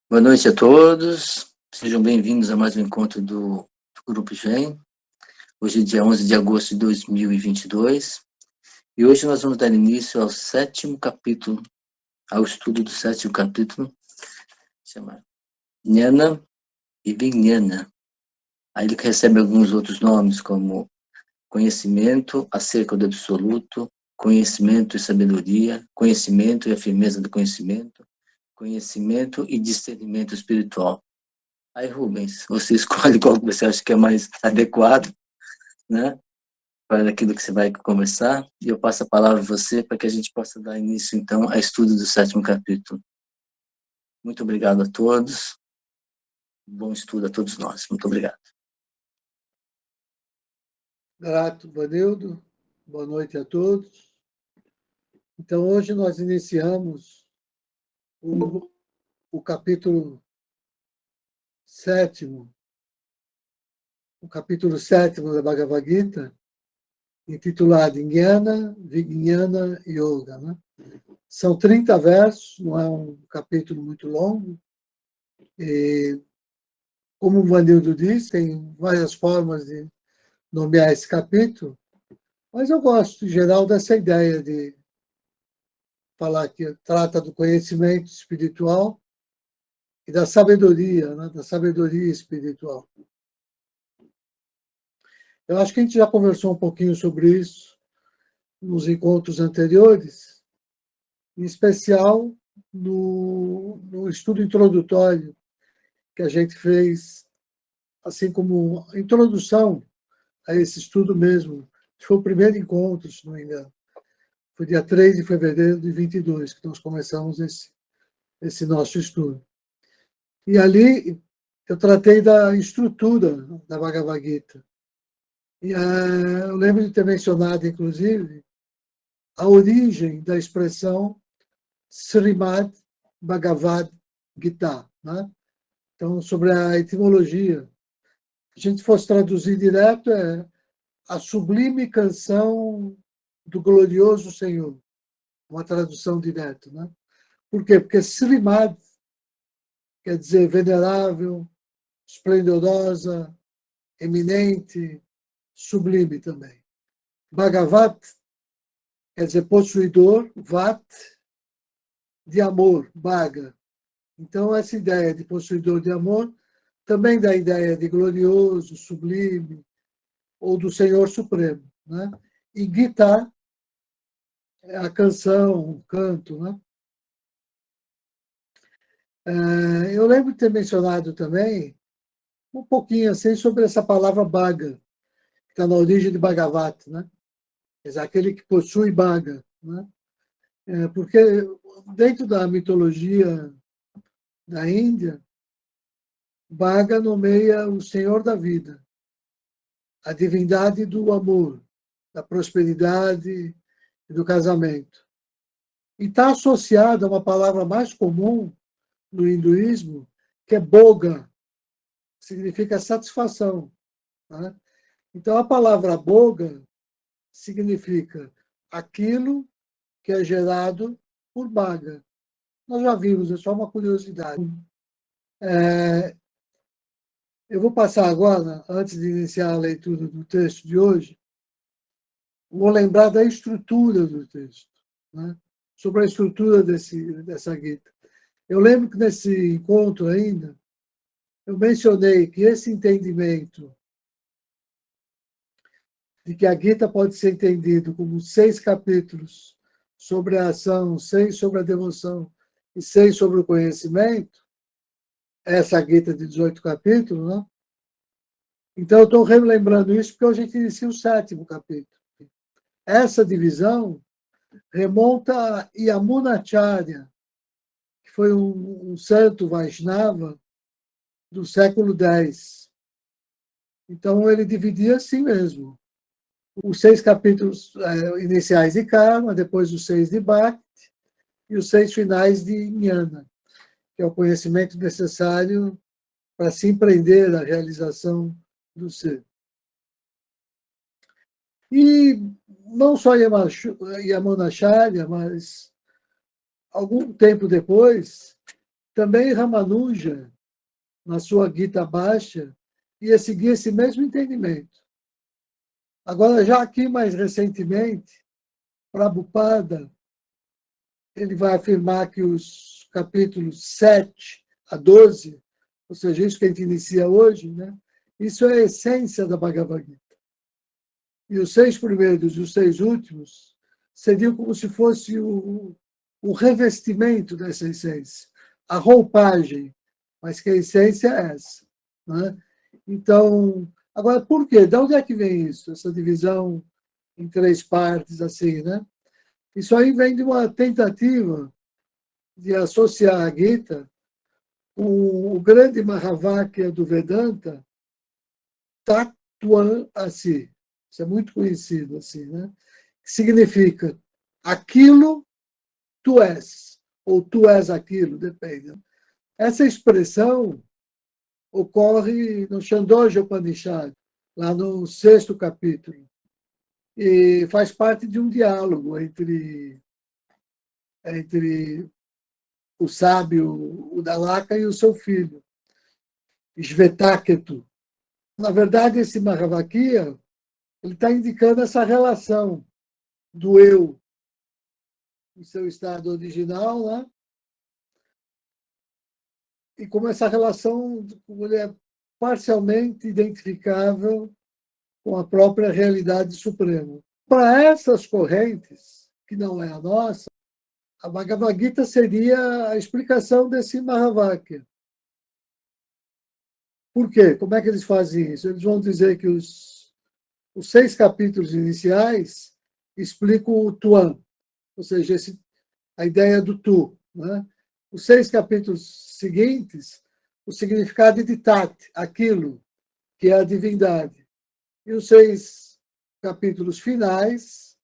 Boa noite a todos, sejam bem-vindos a mais um encontro do Grupo GEM. Hoje é dia 11 de agosto de 2022 e hoje nós vamos dar início ao sétimo capítulo, ao estudo do sétimo capítulo, chama Jnana e Vijnana. Aí ele recebe alguns outros nomes como conhecimento acerca do absoluto, conhecimento e sabedoria, conhecimento e a firmeza do conhecimento, conhecimento e discernimento espiritual. Aí, Rubens, você escolhe qual que você acha que é mais adequado, né, para aquilo que você vai conversar, e eu passo a palavra a você para que a gente possa dar início, então, ao estudo do sétimo capítulo. Muito obrigado a todos, bom estudo a todos nós. Muito obrigado. Grato, Vanildo. Boa noite a todos. Então, hoje nós iniciamos o capítulo 7º, da Bhagavad Gita, intitulado Jnana, Vijnana Yoga. Né? São 30 versos, não é um capítulo muito longo. E, como o Vanildo disse, tem várias formas de nomear esse capítulo, mas eu gosto, em geral, dessa ideia de falar que trata do conhecimento espiritual e da sabedoria, né? Da sabedoria espiritual. Eu acho que a gente já conversou um pouquinho sobre isso nos encontros anteriores, em especial no estudo introdutório que a gente fez, assim como introdução a esse estudo mesmo. Foi o primeiro encontro, se não me engano. Foi dia 3 de fevereiro de 22 que nós começamos esse nosso estudo. E ali eu tratei da estrutura da Bhagavad Gita. E, eu lembro de ter mencionado, inclusive, a origem da expressão Srimad Bhagavad Gita. Né? Então, sobre a etimologia, se a gente fosse traduzir direto, é a sublime canção do glorioso Senhor. Uma tradução direta. Né? Por quê? Porque Srimad quer dizer venerável, esplendorosa, eminente, sublime também. Bhagavat quer dizer possuidor, Vat, de amor, Bhaga. Então, essa ideia de possuidor de amor também dá a ideia de glorioso, sublime, ou do Senhor Supremo. Né? E Gita é a canção, o canto. Né? Eu lembro de ter mencionado também um pouquinho assim sobre essa palavra Bhaga, que está na origem de Bhagavat, né? Quer dizer, aquele que possui Bhaga. Né? Porque dentro da mitologia da Índia, Bhaga nomeia o Senhor da vida, a divindade do amor, da prosperidade e do casamento. E está associada a uma palavra mais comum no hinduísmo, que é boga, que significa satisfação. Né? Então, a palavra boga significa aquilo que é gerado por Bhaga. Nós já vimos, é só uma curiosidade. Eu vou passar agora, antes de iniciar a leitura do texto de hoje, vou lembrar da estrutura do texto, né? Sobre a estrutura dessa Gita. Eu lembro que nesse encontro ainda, eu mencionei que esse entendimento de que a Gita pode ser entendido como 6 capítulos sobre a ação, 6 sobre a devoção e 6 sobre o conhecimento, essa Gita de 18 capítulos, né? Então, eu estou relembrando isso porque hoje a gente inicia o 7º capítulo. Essa divisão remonta a Yamunacharya, que foi um santo Vaishnava do século X. Então, ele dividia assim mesmo. Os 6 capítulos iniciais de Karma, depois os 6 de Bhakti e os 6 finais de Jnana, que é o conhecimento necessário para se empreender a realização do ser. E não só Yamunacharya, mas algum tempo depois, Também Ramanuja, na sua Gita Bhashya, ia seguir esse mesmo entendimento. Agora, já aqui mais recentemente, Prabhupada, ele vai afirmar que os capítulos 7 a 12, ou seja, isso que a gente inicia hoje, né? Isso é a essência da Bhagavad Gita. E os 6 primeiros e os 6 últimos seriam como se fosse o revestimento dessa essência, a roupagem, mas que a essência é essa. Né? Então, agora, por quê? De onde é que vem isso, essa divisão em 3 partes, assim, né? Isso aí vem de uma tentativa de associar a Gita com o grande Mahavakya do Vedanta, Tattvam Asi. Isso é muito conhecido, assim, né? Que significa aquilo tu és, ou tu és aquilo, depende. Essa expressão ocorre no Chandogya Upanishad, lá no 6º capítulo, e faz parte de um diálogo entre o sábio, o Dalaka, e o seu filho, Shvetaketu. Na verdade, esse Mahavakya, ele está indicando essa relação do eu em seu estado original, né? E como essa relação ele é parcialmente identificável com a própria realidade suprema. Para essas correntes, que não é a nossa, a Bhagavad Gita seria a explicação desse Mahavakya. Por quê? Como é que eles fazem isso? Eles vão dizer que os 6 capítulos iniciais explicam o Tuam, ou seja, a ideia do tu. Né? Os 6 capítulos seguintes, o significado de Tat, aquilo que é a divindade. E os 6 capítulos finais,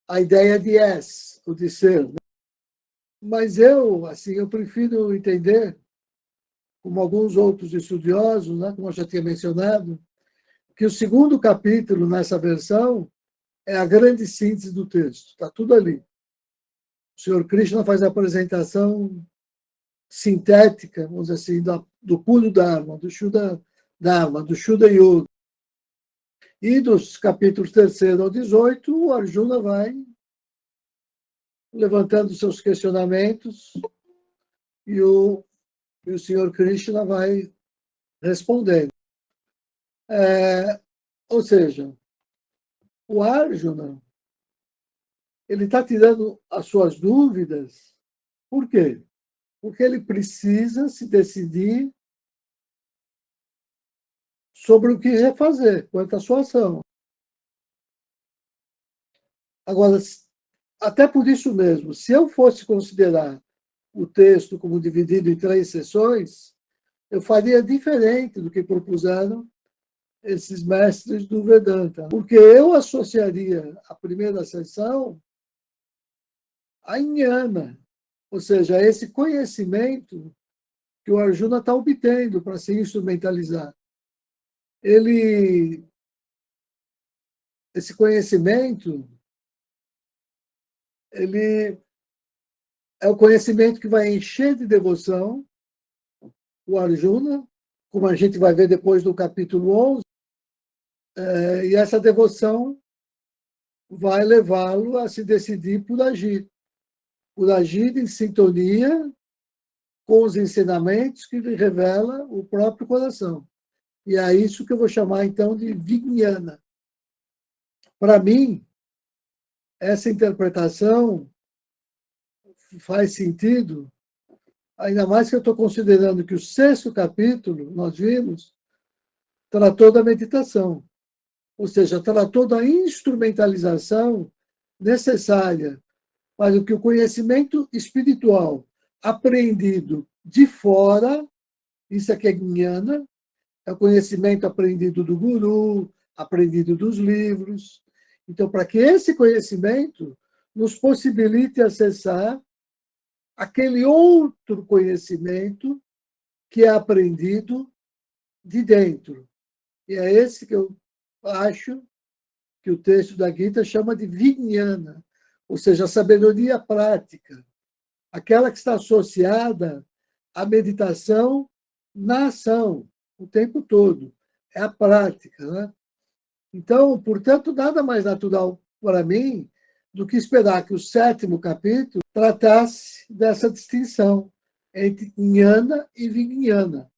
a ideia de es, o de ser. Mas eu prefiro entender, como alguns outros estudiosos, né, como eu já tinha mencionado, que o 2º capítulo nessa versão é a grande síntese do texto. Está tudo ali. O Senhor Krishna faz a apresentação sintética, vamos dizer assim, do puro Dharma, do Shuddha Dharma, do Shuddha Yoga. E dos capítulos 3º ao 18, o Arjuna vai levantando seus questionamentos e o Senhor Krishna vai respondendo. Ou seja, o Arjuna ele está tirando as suas dúvidas. Por quê? Porque ele precisa se decidir sobre o que refazer quanto à sua ação. Agora, até por isso mesmo, se eu fosse considerar o texto como dividido em 3 sessões, eu faria diferente do que propuseram esses mestres do Vedanta, porque eu associaria a primeira sessão a Jnana, ou seja, a esse conhecimento que o Arjuna está obtendo para se instrumentalizar. Esse conhecimento, ele é o conhecimento que vai encher de devoção o Arjuna, como a gente vai ver depois do capítulo 11, e essa devoção vai levá-lo a se decidir por agir em sintonia com os ensinamentos que lhe revela o próprio coração. E é isso que eu vou chamar, então, de Vijnana. Para mim, essa interpretação faz sentido, ainda mais que eu estou considerando que o 6º capítulo, nós vimos, tratou da meditação, ou seja, tratou da instrumentalização necessária para que o conhecimento espiritual aprendido de fora, isso aqui é Jnana, é o conhecimento aprendido do guru, aprendido dos livros. Então, para que esse conhecimento nos possibilite acessar aquele outro conhecimento que é aprendido de dentro. E é esse que eu acho que o texto da Gita chama de Vijnana, ou seja, a sabedoria prática, aquela que está associada a meditação na ação, o tempo todo. É a prática, né? Então, portanto, nada mais natural para mim do que esperar que o 7º capítulo tratasse dessa distinção entre jnana e vijnana,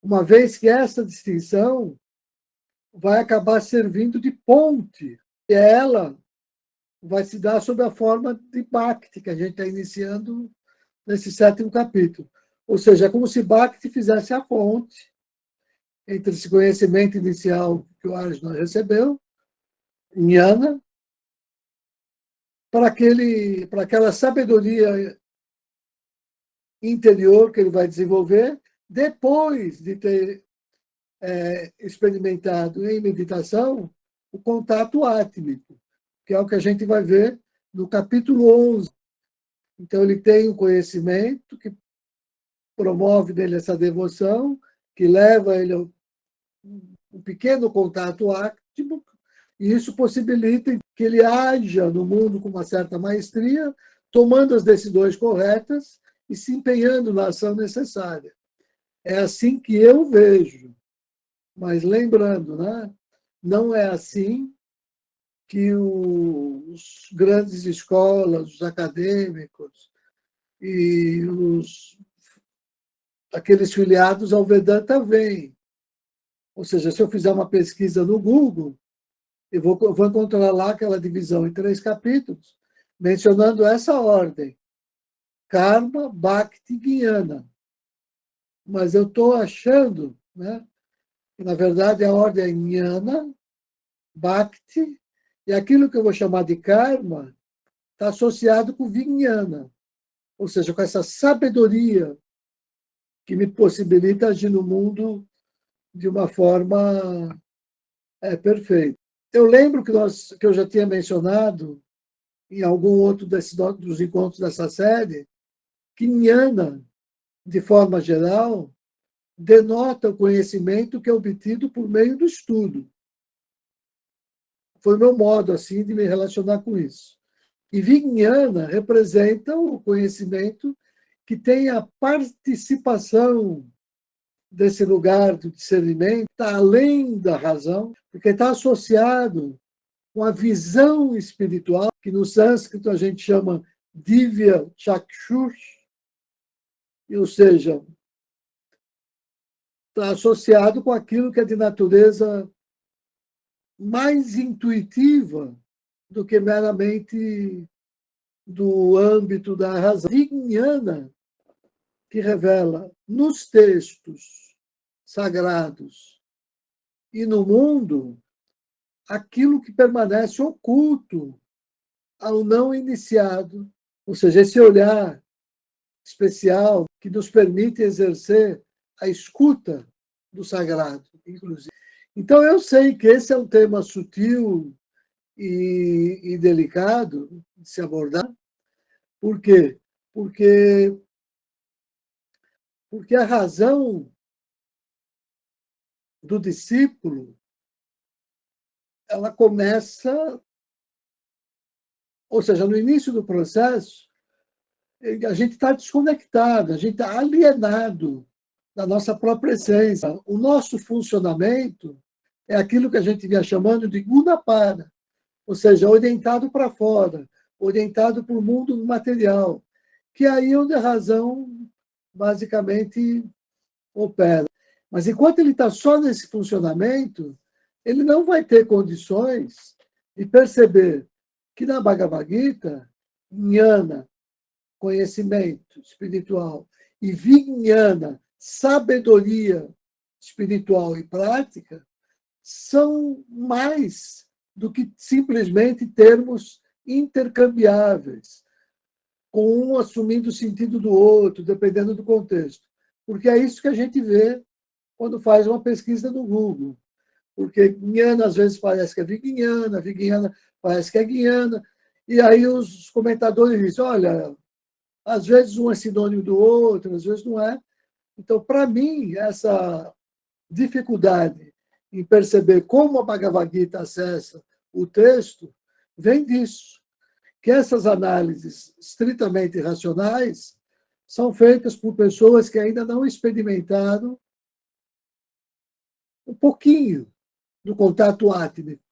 uma vez que essa distinção vai acabar servindo de ponte, e ela vai se dar sob a forma de Bhakti, que a gente está iniciando nesse 7º capítulo. Ou seja, é como se Bhakti fizesse a ponte entre esse conhecimento inicial que o Arjuna recebeu, jnana, para aquela sabedoria interior que ele vai desenvolver depois de ter experimentado em meditação o contato átmico, que é o que a gente vai ver no capítulo 11. Então, ele tem um conhecimento que promove nele essa devoção, que leva ele a um pequeno contato átmico, e isso possibilita que ele haja no mundo com uma certa maestria, tomando as decisões corretas e se empenhando na ação necessária. É assim que eu vejo. Mas lembrando, né? Não é assim que os grandes escolas, os acadêmicos e aqueles filiados ao Vedanta veem. Ou seja, se eu fizer uma pesquisa no Google, eu vou encontrar lá aquela divisão em 3 capítulos, mencionando essa ordem: Karma, Bhakti, Jnana. Mas eu estou achando, né, que, na verdade, a ordem é Jnana, Bhakti, e aquilo que eu vou chamar de Karma está associado com Vijnana, ou seja, com essa sabedoria que me possibilita agir no mundo de uma forma perfeita. Eu lembro que eu já tinha mencionado em algum outro dos encontros dessa série que Jnana, de forma geral, denota o conhecimento que é obtido por meio do estudo. Foi o meu modo assim de me relacionar com isso. E Vijnana representa o conhecimento que tem a participação desse lugar do discernimento, está além da razão, porque está associado com a visão espiritual, que no sânscrito a gente chama Divya Chakshush, ou seja, está associado com aquilo que é de natureza mais intuitiva do que meramente do âmbito da razão. Vijnana, que revela nos textos sagrados e no mundo aquilo que permanece oculto ao não iniciado, ou seja, esse olhar especial que nos permite exercer a escuta do sagrado, inclusive. Então, eu sei que esse é um tema sutil e delicado de se abordar. Por quê? Porque a razão do discípulo, ela começa, ou seja, no início do processo, a gente está desconectado, a gente está alienado da nossa própria essência. O nosso funcionamento é aquilo que a gente vinha chamando de Gunapara, ou seja, orientado para fora, orientado para o mundo material, que é aí onde a razão basicamente opera. Mas enquanto ele está só nesse funcionamento, ele não vai ter condições de perceber que na Bhagavad Gita, jnana, conhecimento espiritual, e vijnana, sabedoria espiritual e prática, são mais do que simplesmente termos intercambiáveis, com um assumindo o sentido do outro, dependendo do contexto. Porque é isso que a gente vê quando faz uma pesquisa no Google. Porque Guiana às vezes parece que é Vijnana parece que é Guiana, e aí os comentadores dizem, olha, às vezes um é sinônimo do outro, às vezes não é. Então, para mim, essa dificuldade em perceber como a Bhagavad Gita acessa o texto vem disso, que essas análises estritamente racionais são feitas por pessoas que ainda não experimentaram um pouquinho do contato átmico.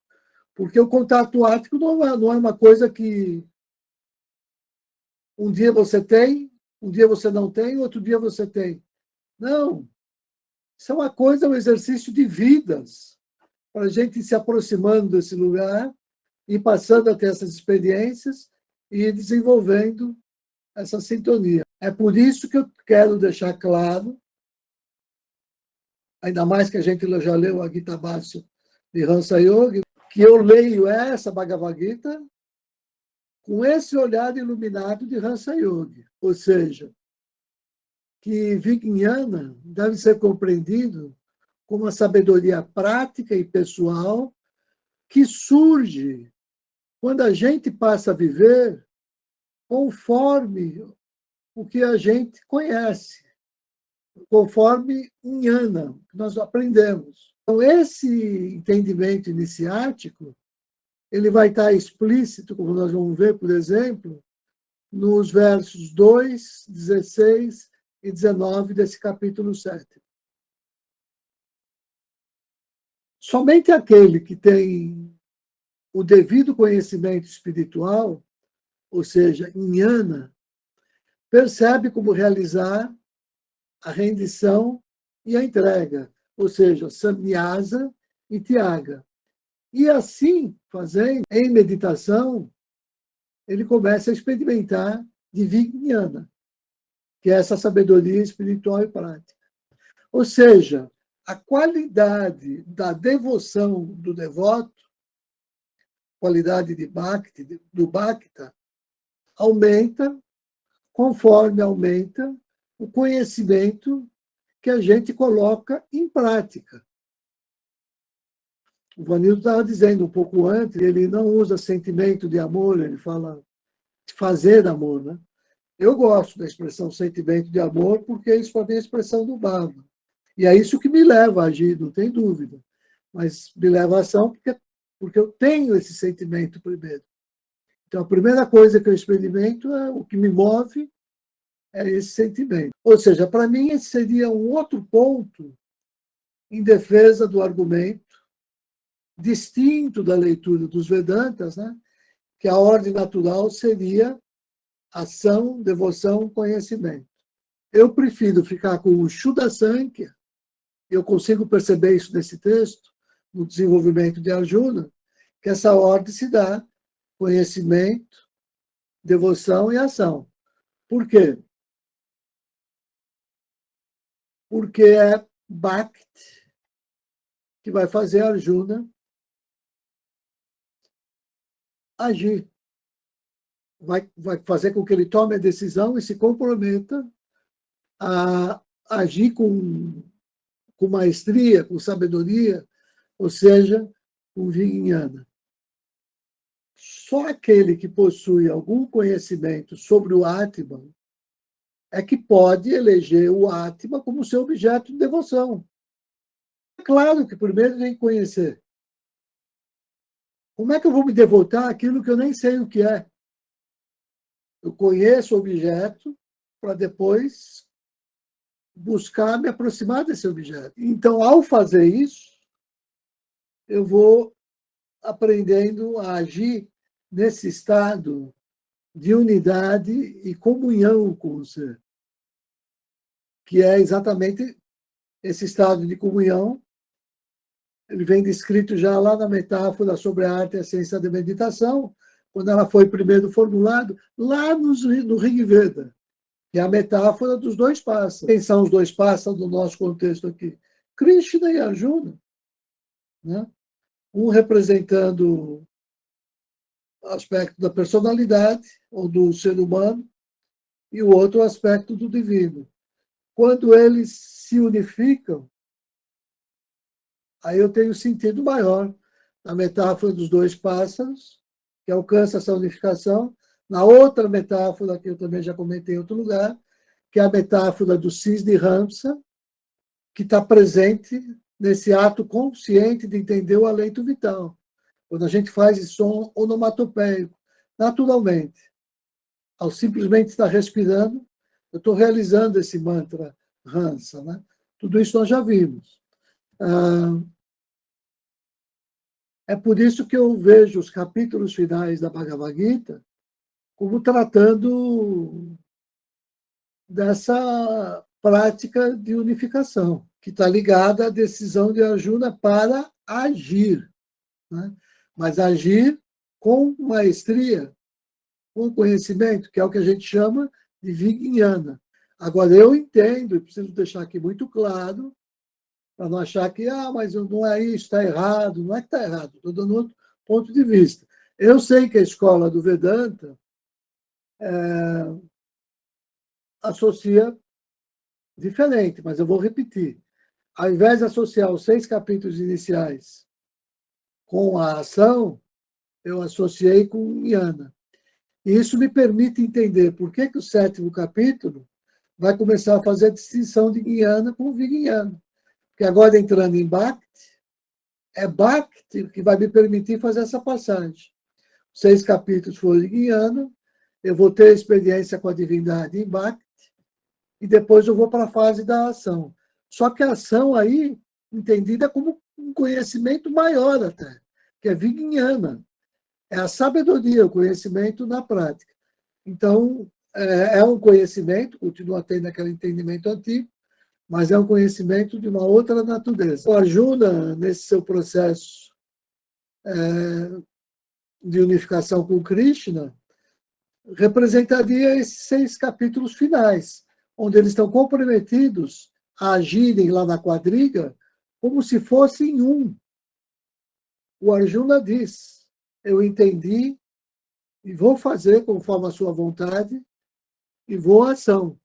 Porque o contato átmico não é uma coisa que um dia você tem, um dia você não tem, outro dia você tem. Não. Isso é uma coisa, um exercício de vidas, para a gente ir se aproximando desse lugar e passando a ter essas experiências e ir desenvolvendo essa sintonia. É por isso que eu quero deixar claro, ainda mais que a gente já leu a Gita Bhashya de Hansa Yogi, que eu leio essa Bhagavad Gita com esse olhar iluminado de Hansa Yogi. Ou seja, que Vijnana deve ser compreendido como uma sabedoria prática e pessoal que surge quando a gente passa a viver conforme o que a gente conhece, conforme Jnana, que nós aprendemos. Então, esse entendimento iniciático, ele vai estar explícito, como nós vamos ver, por exemplo, nos versos 2, 16 e 19 desse capítulo 7. Somente aquele que tem o devido conhecimento espiritual, ou seja, Jnana, percebe como realizar a rendição e a entrega, ou seja, Samnyasa e Tyaga. E assim, fazendo, em meditação, ele começa a experimentar de Vijnana, que é essa sabedoria espiritual e prática. Ou seja, a qualidade da devoção do devoto, qualidade de Bhakti, do Bhakta, aumenta conforme aumenta o conhecimento que a gente coloca em prática. O Vanildo estava dizendo um pouco antes, ele não usa sentimento de amor, ele fala de fazer amor, né? Eu gosto da expressão sentimento de amor porque isso para mim é a expressão do Bhava. E é isso que me leva a agir, não tem dúvida. Mas me leva a ação porque eu tenho esse sentimento primeiro. Então, a primeira coisa que eu experimento é o que me move é esse sentimento. Ou seja, para mim, esse seria um outro ponto em defesa do argumento distinto da leitura dos Vedantas, né? Que a ordem natural seria ação, devoção, conhecimento. Eu prefiro ficar com o Shuddha Sankhya, eu consigo perceber isso nesse texto, no desenvolvimento de Arjuna, que essa ordem se dá conhecimento, devoção e ação. Por quê? Porque é Bhakti que vai fazer Arjuna agir. Vai fazer com que ele tome a decisão e se comprometa a agir com maestria, com sabedoria, ou seja, com Vijnana. Só aquele que possui algum conhecimento sobre o Atman é que pode eleger o Atman como seu objeto de devoção. É claro que primeiro tem que conhecer. Como é que eu vou me devotar àquilo que eu nem sei o que é? Eu conheço o objeto para depois buscar me aproximar desse objeto. Então, ao fazer isso, eu vou aprendendo a agir nesse estado de unidade e comunhão com o ser, que é exatamente esse estado de comunhão. Ele vem descrito já lá na metáfora sobre a arte e a ciência da meditação, quando ela foi primeiro formulada, lá no Rig Veda, que é a metáfora dos dois pássaros. Quem são os dois pássaros no nosso contexto aqui? Krishna e Arjuna, né? Um representando o aspecto da personalidade ou do ser humano e o outro o aspecto do divino. Quando eles se unificam, aí eu tenho sentido maior na metáfora dos dois pássaros, que alcança essa unificação, na outra metáfora, que eu também já comentei em outro lugar, que é a metáfora do cisne Ramsa, que está presente nesse ato consciente de entender o alento vital. Quando a gente faz esse som onomatopeico, naturalmente, ao simplesmente estar respirando, Eu estou realizando esse mantra Hansa, né? Tudo isso nós já vimos. É por isso que eu vejo os capítulos finais da Bhagavad Gita como tratando dessa prática de unificação, que está ligada à decisão de Arjuna para agir, né? Mas agir com maestria, com conhecimento, que é o que a gente chama de Vijnana. Agora, eu entendo, e preciso deixar aqui muito claro, para não achar que, mas não é isso, está errado. Não é que está errado, estou dando outro ponto de vista. Eu sei que a escola do Vedanta associa diferente, mas eu vou repetir. Ao invés de associar os 6 capítulos iniciais com a ação, eu associei com Jnana. E isso me permite entender por que o 7º capítulo vai começar a fazer a distinção de Jnana com Vijnana. Porque agora, entrando em Bhakti, é Bhakti que vai me permitir fazer essa passagem. 6 capítulos foram de Jnana, eu vou ter experiência com a divindade em Bhakti, e depois eu vou para a fase da ação. Só que a ação aí, entendida como um conhecimento maior até, que é Vijnana. É a sabedoria, o conhecimento na prática. Então, é um conhecimento, continua tendo aquele entendimento antigo, mas é um conhecimento de uma outra natureza. O Arjuna, nesse seu processo de unificação com Krishna, representaria esses 6 capítulos finais, onde eles estão comprometidos a agirem lá na quadriga como se fossem um. O Arjuna diz: eu entendi e vou fazer conforme a sua vontade e vou à ação.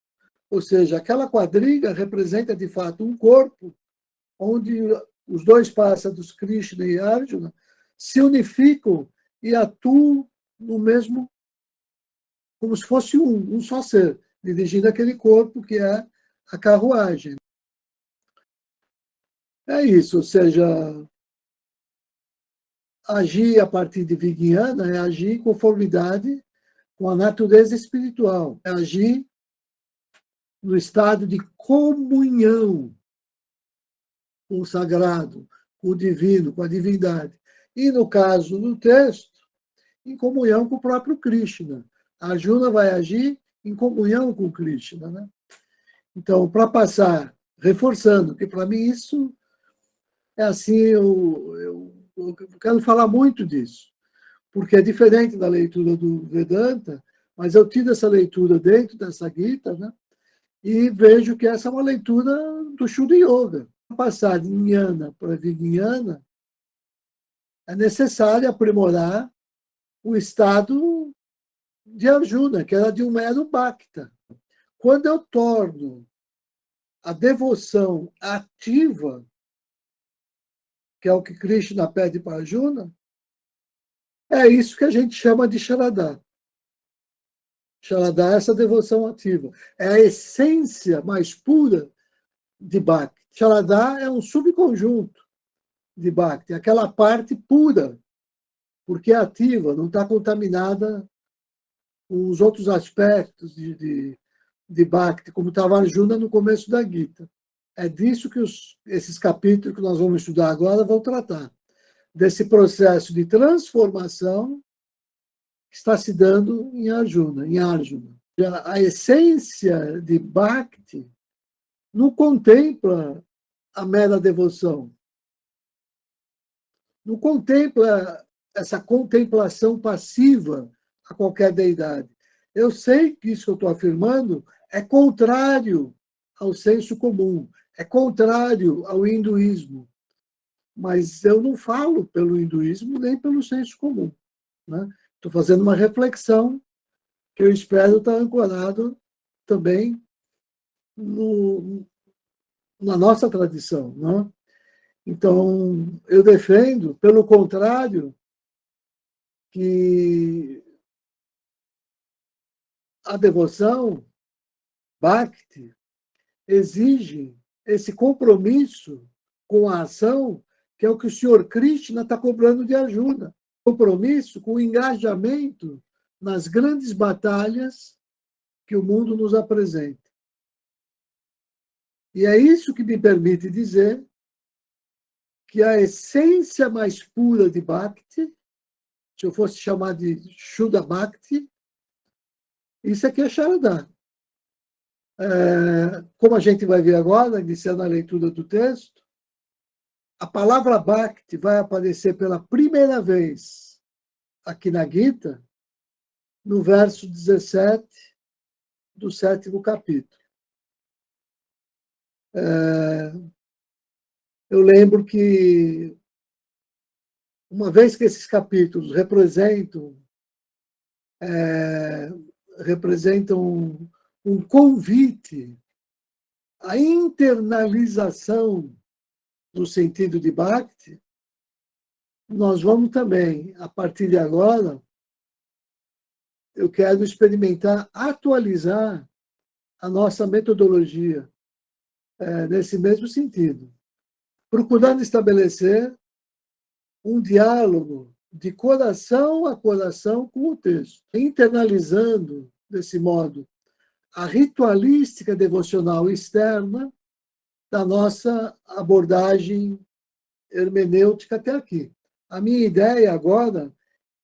Ou seja, aquela quadriga representa, de fato, um corpo onde os 2 pássaros, Krishna e Arjuna, se unificam e atuam no mesmo, como se fosse um só ser, dirigindo aquele corpo que é a carruagem. É isso, ou seja, agir a partir de Vijnana é agir em conformidade com a natureza espiritual, é agir no estado de comunhão com o sagrado, com o divino, com a divindade. E, no caso do texto, em comunhão com o próprio Krishna. A Arjuna vai agir em comunhão com Krishna, né? Então, para passar, reforçando, que para mim isso é assim, eu quero falar muito disso, porque é diferente da leitura do Vedanta, mas eu tive essa leitura dentro dessa Gita, né? E vejo que essa é uma leitura do Shuddha Yoga. Passar de Jnana para Vijnana, é necessário aprimorar o estado de Arjuna, que era de um mero Bhakta. Quando eu torno a devoção ativa, que é o que Krishna pede para Arjuna, é isso que a gente chama de Sharadha. Sharadha é essa devoção ativa. É a essência mais pura de Bhakti. Sharadha é um subconjunto de Bhakti, aquela parte pura, porque é ativa, não está contaminada com os outros aspectos de Bhakti, como estava Arjuna no começo da Gita. É disso que esses capítulos que nós vamos estudar agora vão tratar, desse processo de transformação que está se dando em Arjuna. A essência de Bhakti não contempla a mera devoção, não contempla essa contemplação passiva a qualquer deidade. Eu sei que isso que eu estou afirmando é contrário ao senso comum, é contrário ao hinduísmo, mas eu não falo pelo hinduísmo nem pelo senso comum, né? Estou fazendo uma reflexão que eu espero estar ancorado também na nossa tradição, né? Então, eu defendo, pelo contrário, que a devoção, Bhakti, exige esse compromisso com a ação, que é o que o senhor Krishna está cobrando de Arjuna. Compromisso com o engajamento nas grandes batalhas que o mundo nos apresenta. E é isso que me permite dizer que a essência mais pura de Bhakti, se eu fosse chamar de Shuddha Bhakti, isso aqui é Sharadha. Como a gente vai ver agora, iniciando a leitura do texto, a palavra Bhakti vai aparecer pela primeira vez aqui na Gita, no verso 17 do 7º capítulo. Eu lembro que, uma vez que esses capítulos representam um convite à internalização do sentido de Bhakti, nós vamos também, a partir de agora, eu quero experimentar, atualizar a nossa metodologia nesse mesmo sentido, procurando estabelecer um diálogo de coração a coração com o texto, internalizando, desse modo, a ritualística devocional externa da nossa abordagem hermenêutica até aqui. A minha ideia agora,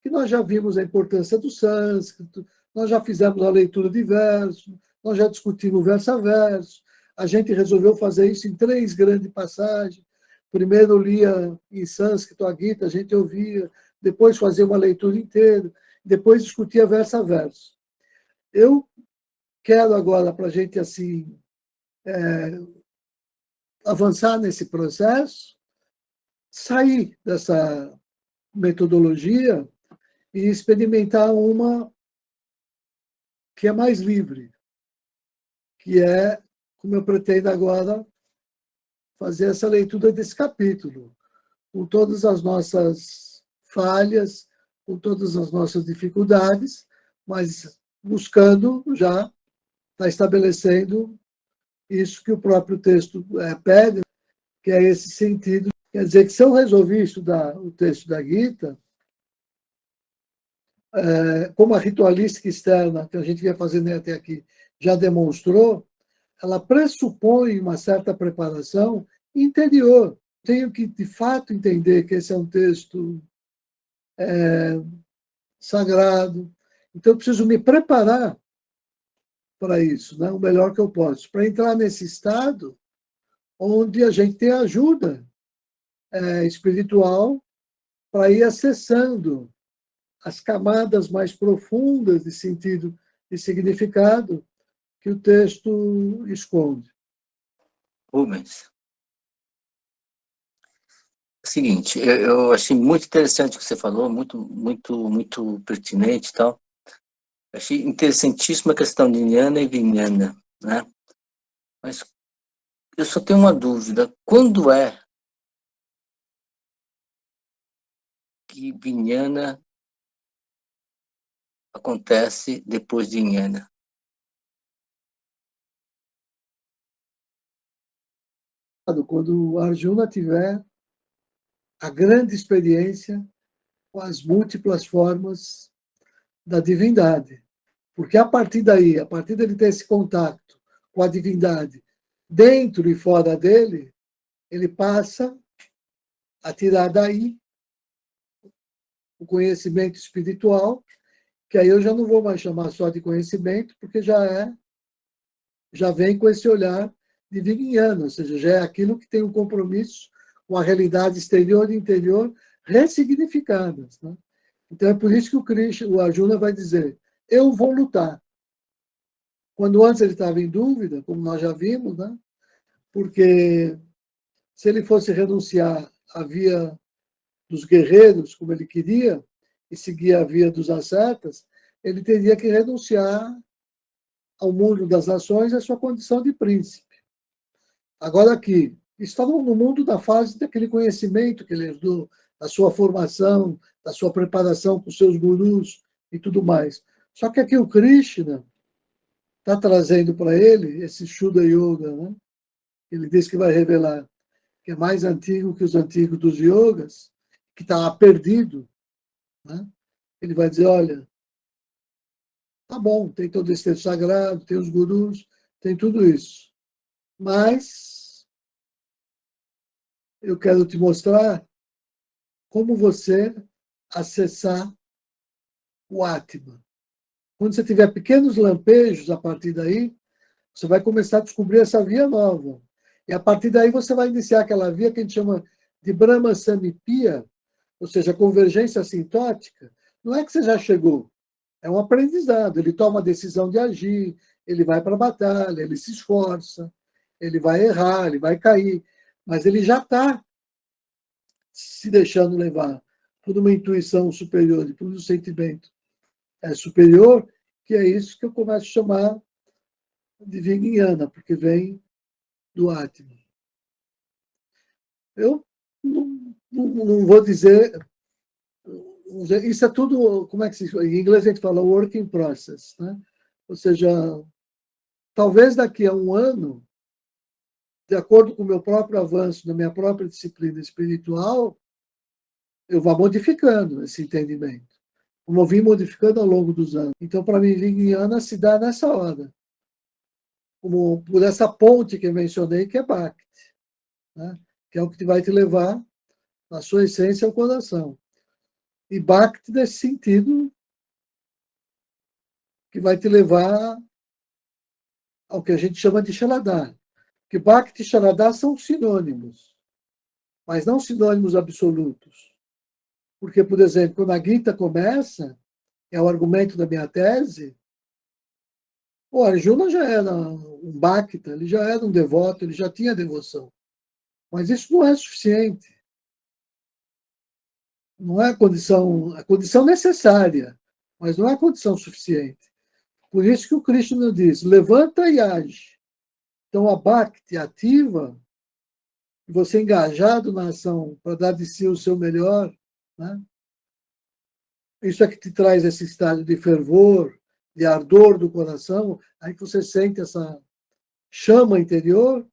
que nós já vimos a importância do sânscrito, nós já fizemos a leitura de verso, nós já discutimos verso a verso, a gente resolveu fazer isso em 3 grandes passagens. Primeiro lia em sânscrito a Gita, a gente ouvia, depois fazia uma leitura inteira, depois discutia verso a verso. Eu quero agora, para a gente assim avançar nesse processo, sair dessa metodologia e experimentar uma que é mais livre, que é, como eu pretendo agora, fazer essa leitura desse capítulo, com todas as nossas falhas, com todas as nossas dificuldades, mas buscando já estar estabelecendo isso que o próprio texto pede, que é esse sentido. Quer dizer que se eu resolvi estudar o texto da Gita, como a ritualística externa que a gente vinha fazendo até aqui já demonstrou, ela pressupõe uma certa preparação interior. Tenho que, de fato, entender que esse é um texto sagrado. Então, eu preciso me preparar para isso, né? O melhor que eu posso, para entrar nesse estado onde a gente tem ajuda espiritual para ir acessando as camadas mais profundas de sentido e significado que o texto esconde. Rubens, é o seguinte, eu achei muito interessante o que você falou, muito pertinente e tal. Achei interessantíssima a questão de Jnana e Vijnana, né? Mas eu só tenho uma dúvida, quando é que Vijnana acontece depois de Jnana? Quando o Arjuna tiver a grande experiência com as múltiplas formas da divindade. Porque a partir daí, a partir dele ter esse contato com a divindade dentro e fora dele, ele passa a tirar daí o conhecimento espiritual, que aí eu já não vou mais chamar só de conhecimento, porque já vem com esse olhar de Vijnana, ou seja, já é aquilo que tem um compromisso com a realidade exterior e interior ressignificadas. Né? Então é por isso que o Arjuna vai dizer, eu vou lutar. Quando antes ele estava em dúvida, como nós já vimos, né? Porque se ele fosse renunciar à via dos guerreiros, como ele queria, e seguir a via dos ascetas, ele teria que renunciar ao mundo das nações e à sua condição de príncipe. Agora aqui, está no mundo da fase daquele conhecimento que ele herdou, da sua formação, da sua preparação com seus gurus e tudo mais. Só que aqui o Krishna está trazendo para ele esse Shuddha Yoga, né? Ele diz que vai revelar que é mais antigo que os antigos dos yogas, que está perdido. Né? Ele vai dizer, olha, Tá bom, tem todo esse texto sagrado, tem os gurus, tem tudo isso. Mas eu quero te mostrar como você acessar o Atma. Quando você tiver pequenos lampejos a partir daí, você vai começar a descobrir essa via nova. E a partir daí você vai iniciar aquela via que a gente chama de Brahma Samipya, ou seja, convergência assintótica. Não é que você já chegou, é um aprendizado. Ele toma a decisão de agir, ele vai para a batalha, ele se esforça, ele vai errar, ele vai cair, mas ele já está se deixando levar por uma intuição superior e por um sentimento superior, que é isso que eu começo a chamar de Vijnana, porque vem do Atma. Eu não vou dizer. Isso é tudo, como é que se chama? Em inglês a gente fala work in process, né? Ou seja, talvez daqui a um ano, de acordo com o meu próprio avanço na minha própria disciplina espiritual, eu vá modificando esse entendimento. Como eu vim modificando ao longo dos anos. Então, para mim, Vijnana se dá nessa hora. Como por essa ponte que eu mencionei, que é Bhakti, né? Que é o que vai te levar, na sua essência, ao coração. E Bhakti, nesse sentido, que vai te levar ao que a gente chama de Shaladar. Que Bhakti e Shaladar são sinônimos, mas não sinônimos absolutos. Porque, por exemplo, quando a Gita começa, é o argumento da minha tese, o Arjuna já era um Bhakta, ele já era um devoto, ele já tinha devoção. Mas isso não é suficiente. Não é a condição necessária, mas não é a condição suficiente. Por isso que o Krishna diz, levanta e age. Então, a Bhakti ativa, você engajado na ação para dar de si o seu melhor, né? Isso é que te traz esse estado de fervor, de ardor do coração, aí que você sente essa chama interior.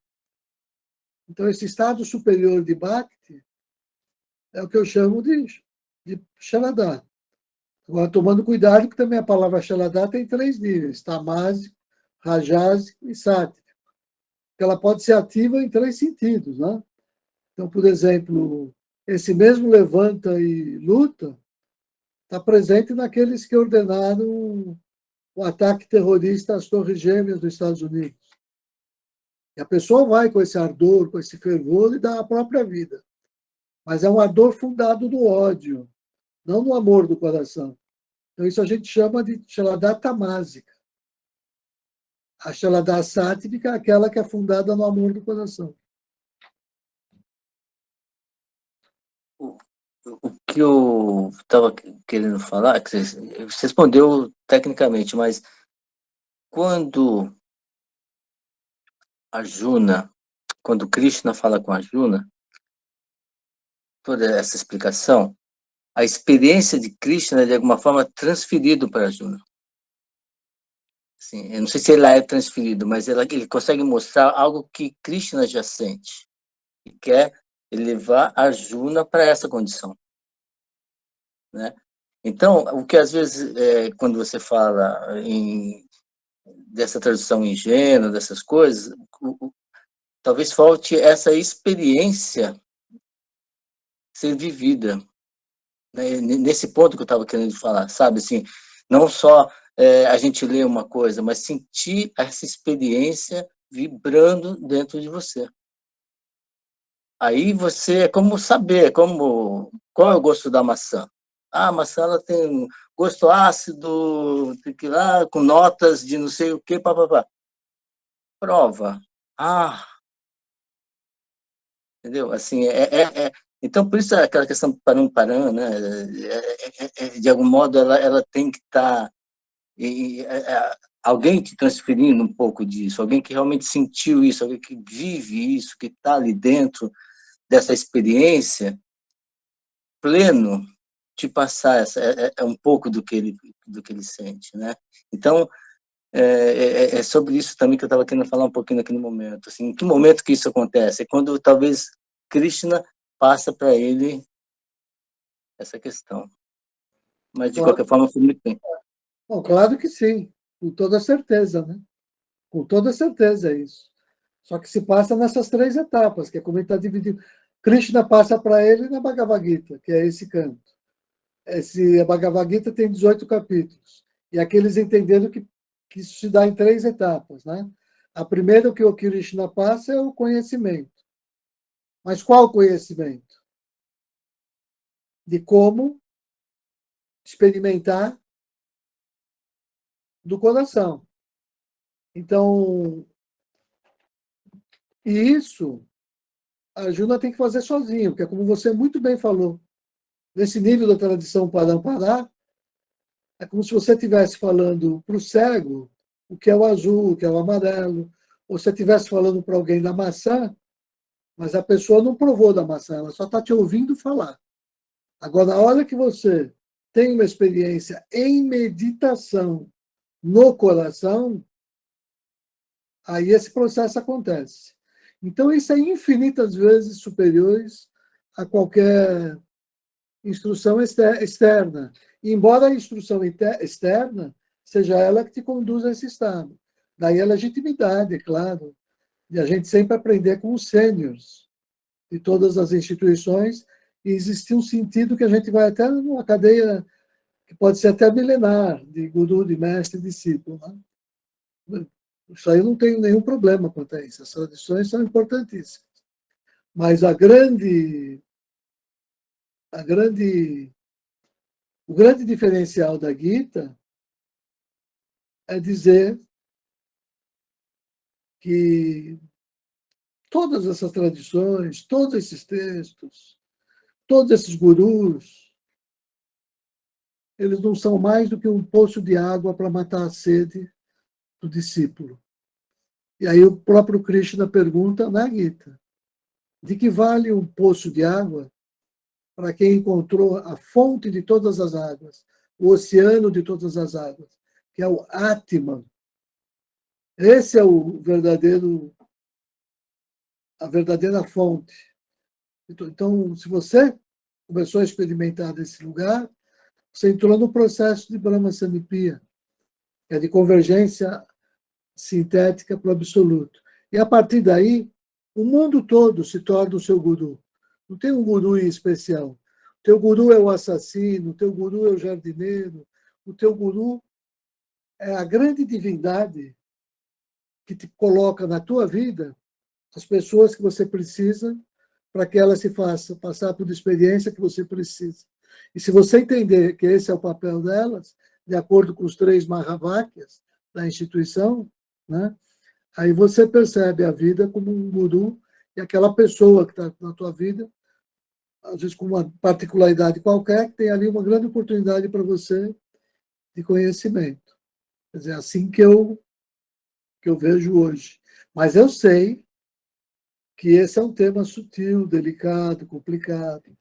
Então, esse estado superior de Bhakti é o que eu chamo de Shaladar. Agora, tomando cuidado, que também a palavra Shaladar tem 3 níveis, tamásico, rajásico e sático. Ela pode ser ativa em 3 sentidos, né? Então, por exemplo, esse mesmo levanta e luta está presente naqueles que ordenaram o ataque terrorista às Torres Gêmeas dos Estados Unidos. E a pessoa vai com esse ardor, com esse fervor e dá a própria vida. Mas é um ardor fundado no ódio, não no amor do coração. Então, isso a gente chama de Shaladá tamásica. A Shaladá sátrica é aquela que é fundada no amor do coração. O que eu estava querendo falar, que você respondeu tecnicamente, mas quando Arjuna, quando Krishna fala com Arjuna, toda essa explicação, a experiência de Krishna, de alguma forma, transferido para Arjuna. Assim, eu não sei se ele é transferido, mas ele consegue mostrar algo que Krishna já sente e quer elevar Arjuna para essa condição, né? Então, o que às vezes, quando você fala dessa tradução ingênua, dessas coisas, talvez falte essa experiência ser vivida, né? Nesse ponto que eu estava querendo falar, sabe? Assim, não só a gente ler uma coisa, mas sentir essa experiência vibrando dentro de você. Aí você é como saber, qual é o gosto da maçã. Ah, a maçã ela tem gosto ácido, lá, com notas de não sei o quê, papapá. Prova. Ah, entendeu? Assim, então, por isso aquela questão parando, né? De algum modo, ela tem que estar alguém te transferindo um pouco disso, alguém que realmente sentiu isso, alguém que vive isso, que está ali dentro dessa experiência, pleno, te passar um pouco do que ele sente, né? Então, é sobre isso também que eu estava querendo falar um pouquinho naquele momento. Assim, em que momento que isso acontece? É quando talvez Krishna passa para ele essa questão. Mas, de Claro, qualquer forma, foi muito bem. bom, claro que sim. Com toda certeza, né? Com toda certeza é isso. Só que se passa nessas três etapas, que é como ele está dividido. Krishna passa para ele na Bhagavad Gita, que é esse canto. A Bhagavad Gita tem 18 capítulos. E aqui eles entenderam que isso se dá em três etapas. Né? A primeira, que o Krishna passa, é o conhecimento. Mas qual conhecimento? De como experimentar do coração. Então, e isso a Juna tem que fazer sozinho, porque, como você muito bem falou, nesse nível da tradição Parampará, é como se você estivesse falando para o cego o que é o azul, o que é o amarelo, ou você estivesse falando para alguém da maçã, mas a pessoa não provou da maçã, ela só está te ouvindo falar. Agora, na hora que você tem uma experiência em meditação no coração, aí esse processo acontece. Então, isso é infinitas vezes superiores a qualquer instrução externa. Embora a instrução externa seja ela que te conduz a esse estado. Daí a legitimidade, é claro, de a gente sempre aprender com os sêniores de todas as instituições e existir um sentido que a gente vai até numa cadeia que pode ser até milenar, de guru, de mestre, discípulo. Né? Isso aí eu não tenho nenhum problema quanto a isso. As tradições são importantíssimas. Mas o grande diferencial da Gita é dizer que todas essas tradições, todos esses textos, todos esses gurus, eles não são mais do que um poço de água para matar a sede do discípulo. E aí o próprio Krishna pergunta na Gita, de que vale um poço de água para quem encontrou a fonte de todas as águas, o oceano de todas as águas, que é o Atman. Esse é a verdadeira fonte. Então, se você começou a experimentar nesse lugar, você entrou no processo de Brahma Samipaya, que é de convergência sintética para o absoluto. E a partir daí, o mundo todo se torna o seu guru. Não tem um guru em especial. O teu guru é o assassino, o teu guru é o jardineiro, o teu guru é a grande divindade que te coloca na tua vida as pessoas que você precisa para que elas se façam passar por experiência que você precisa. E se você entender que esse é o papel delas, de acordo com os três Mahavakyas da instituição, né, aí você percebe a vida como um guru e aquela pessoa que está na tua vida, às vezes com uma particularidade qualquer, que tem ali uma grande oportunidade para você de conhecimento. Quer dizer, assim que eu vejo hoje. Mas eu sei que esse é um tema sutil, delicado, complicado,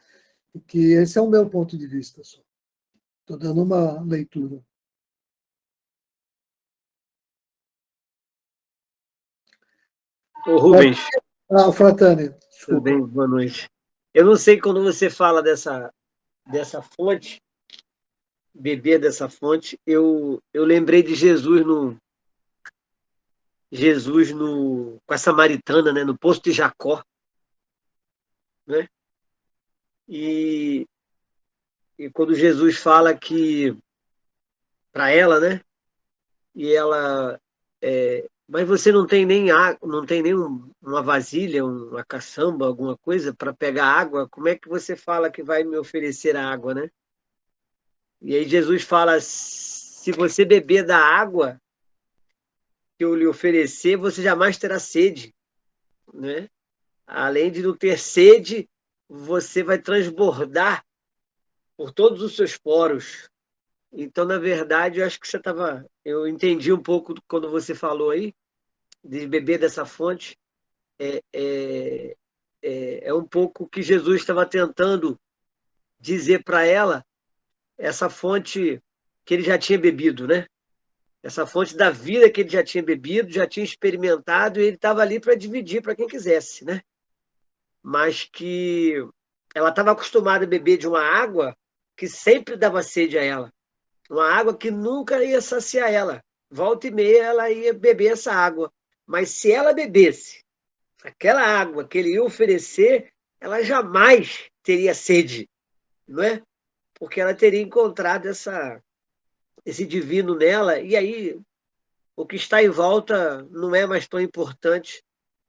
e que esse é o meu ponto de vista só. Estou dando uma leitura. Ô, Rubens, Ah, Fratani, tudo desculpa. bem? Boa noite. Eu não sei quando você fala dessa fonte, beber dessa fonte, eu lembrei de Jesus com a samaritana, né, no poço de Jacó, né? E, e quando Jesus fala que para ela, né? E ela, mas você não tem nem água, não tem nem uma vasilha, uma caçamba, alguma coisa para pegar água? Como é que você fala que vai me oferecer a água, né? E aí Jesus fala: se você beber da água que eu lhe oferecer, você jamais terá sede, né? Além de não ter sede, você vai transbordar por todos os seus poros. Então, na verdade, eu acho que eu entendi um pouco quando você falou aí de beber dessa fonte. É, é, é um pouco o que Jesus estava tentando dizer para ela, essa fonte que ele já tinha bebido, né? Essa fonte da vida que ele já tinha bebido, já tinha experimentado, e ele estava ali para dividir para quem quisesse, né? Mas que ela estava acostumada a beber de uma água que sempre dava sede a ela, uma água que nunca ia saciar ela, volta e meia ela ia beber essa água. Mas se ela bebesse aquela água que ele ia oferecer, ela jamais teria sede, não é? Porque ela teria encontrado esse divino nela, e aí o que está em volta não é mais tão importante,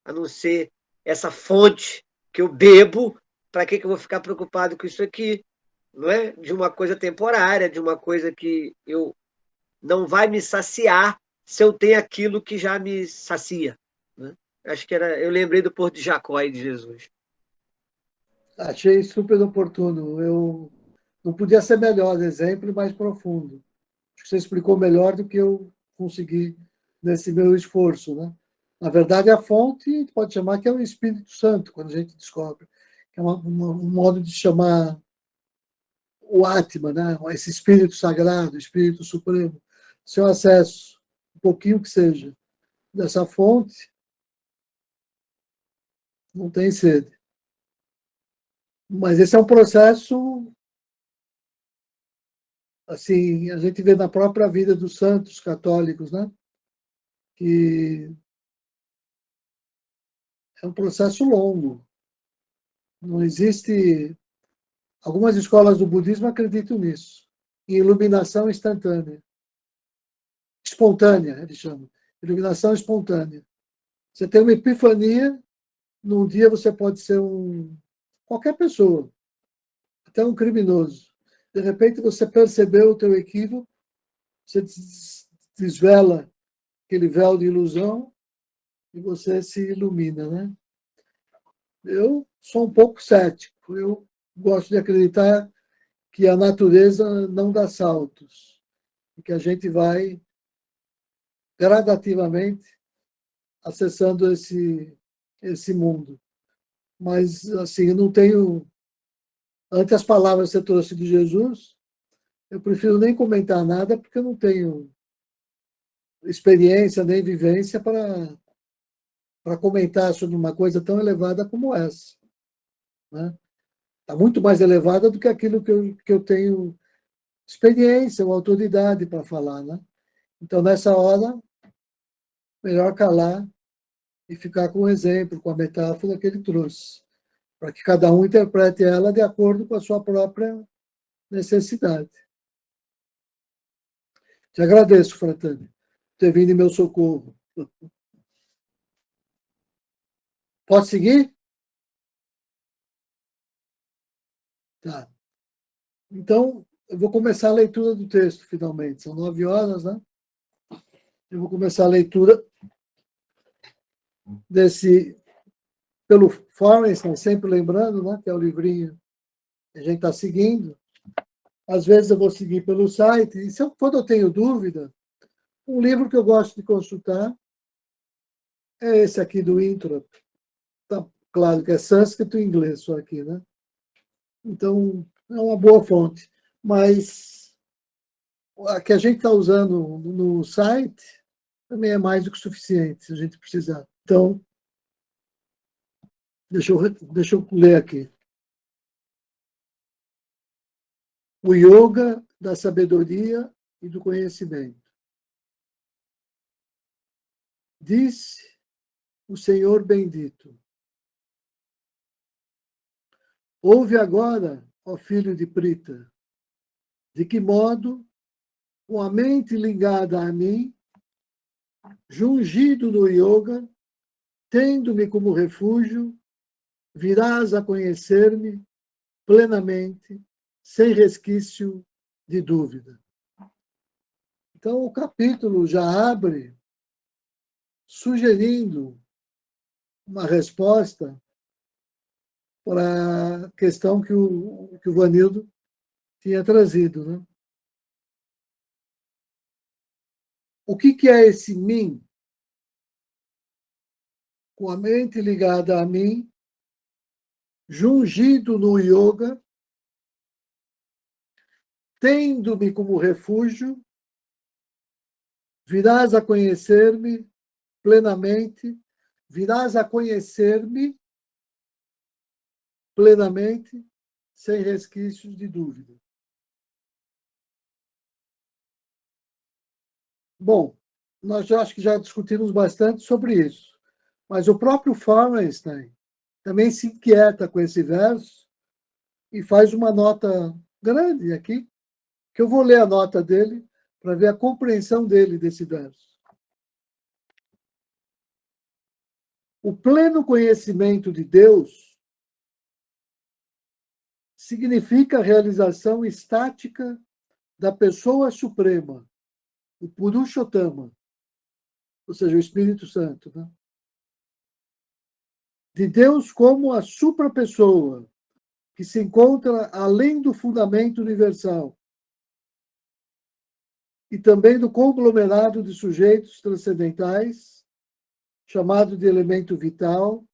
a não ser essa fonte que eu bebo. Para que eu vou ficar preocupado com isso aqui? Não é? De uma coisa temporária, de uma coisa que eu não vai me saciar se eu tenho aquilo que já me sacia. Né? Acho que era. Eu lembrei do Porto de Jacó aí de Jesus. Achei super oportuno. Eu não podia ser melhor, exemplo e mais profundo. Acho que você explicou melhor do que eu consegui nesse meu esforço, né? Na verdade, a fonte pode chamar que é o Espírito Santo, quando a gente descobre. Que é um modo de chamar o Atma, né? Esse Espírito Sagrado, Espírito Supremo. Se eu acesso, um pouquinho que seja, dessa fonte, não tem sede. Mas esse é um processo, assim, a gente vê na própria vida dos santos católicos, né? Que é um processo longo. Não existe. Algumas escolas do budismo acreditam nisso. Em iluminação instantânea. Espontânea, eles chamam. Iluminação espontânea. Você tem uma epifania, num dia você pode ser qualquer pessoa, até um criminoso. De repente você percebeu o teu equívoco, você desvela aquele véu de ilusão e você se ilumina, né? Eu sou um pouco cético. Eu gosto de acreditar que a natureza não dá saltos, e que a gente vai gradativamente acessando esse mundo. Mas, assim, eu não tenho. Ante as palavras que você trouxe de Jesus, eu prefiro nem comentar nada, porque eu não tenho experiência nem vivência para comentar sobre uma coisa tão elevada como essa. Né? Está muito mais elevada do que aquilo que eu tenho experiência ou autoridade para falar. Né? Então, nessa hora, melhor calar e ficar com o exemplo, com a metáfora que ele trouxe, para que cada um interprete ela de acordo com a sua própria necessidade. Te agradeço, Fratani, por ter vindo em meu socorro. Pode seguir? Tá. Então, eu vou começar a leitura do texto, finalmente. São 9 horas, né? Eu vou começar a leitura pelo Forrest, sempre lembrando, né, que é o livrinho que a gente está seguindo. Às vezes eu vou seguir pelo site, e quando eu tenho dúvida, um livro que eu gosto de consultar é esse aqui do Intro. Tá, claro que é sânscrito e inglês só aqui, né? Então, é uma boa fonte. Mas a que a gente está usando no site também é mais do que suficiente, se a gente precisar. Então, deixa eu ler aqui. O yoga da sabedoria e do conhecimento. Disse o Senhor bendito: ouve agora, ó filho de Prita, de que modo, com a mente ligada a mim, jungido no yoga, tendo-me como refúgio, virás a conhecer-me plenamente, sem resquício de dúvida. Então, o capítulo já abre sugerindo uma resposta para a questão que o Vanildo tinha trazido. Né? O que é esse mim? Com a mente ligada a mim, jungido no yoga, tendo-me como refúgio, virás a conhecer-me plenamente, virás a conhecer-me plenamente, sem resquícios de dúvida. Bom, nós já acho que já discutimos bastante sobre isso. Mas o próprio Feuerstein também se inquieta com esse verso e faz uma nota grande aqui, que eu vou ler a nota dele para ver a compreensão dele desse verso. O pleno conhecimento de Deus significa a realização estática da pessoa suprema, o Purushottama, ou seja, o Espírito Santo, né? De Deus como a suprapessoa, que se encontra além do fundamento universal e também do conglomerado de sujeitos transcendentais, chamado de elemento vital,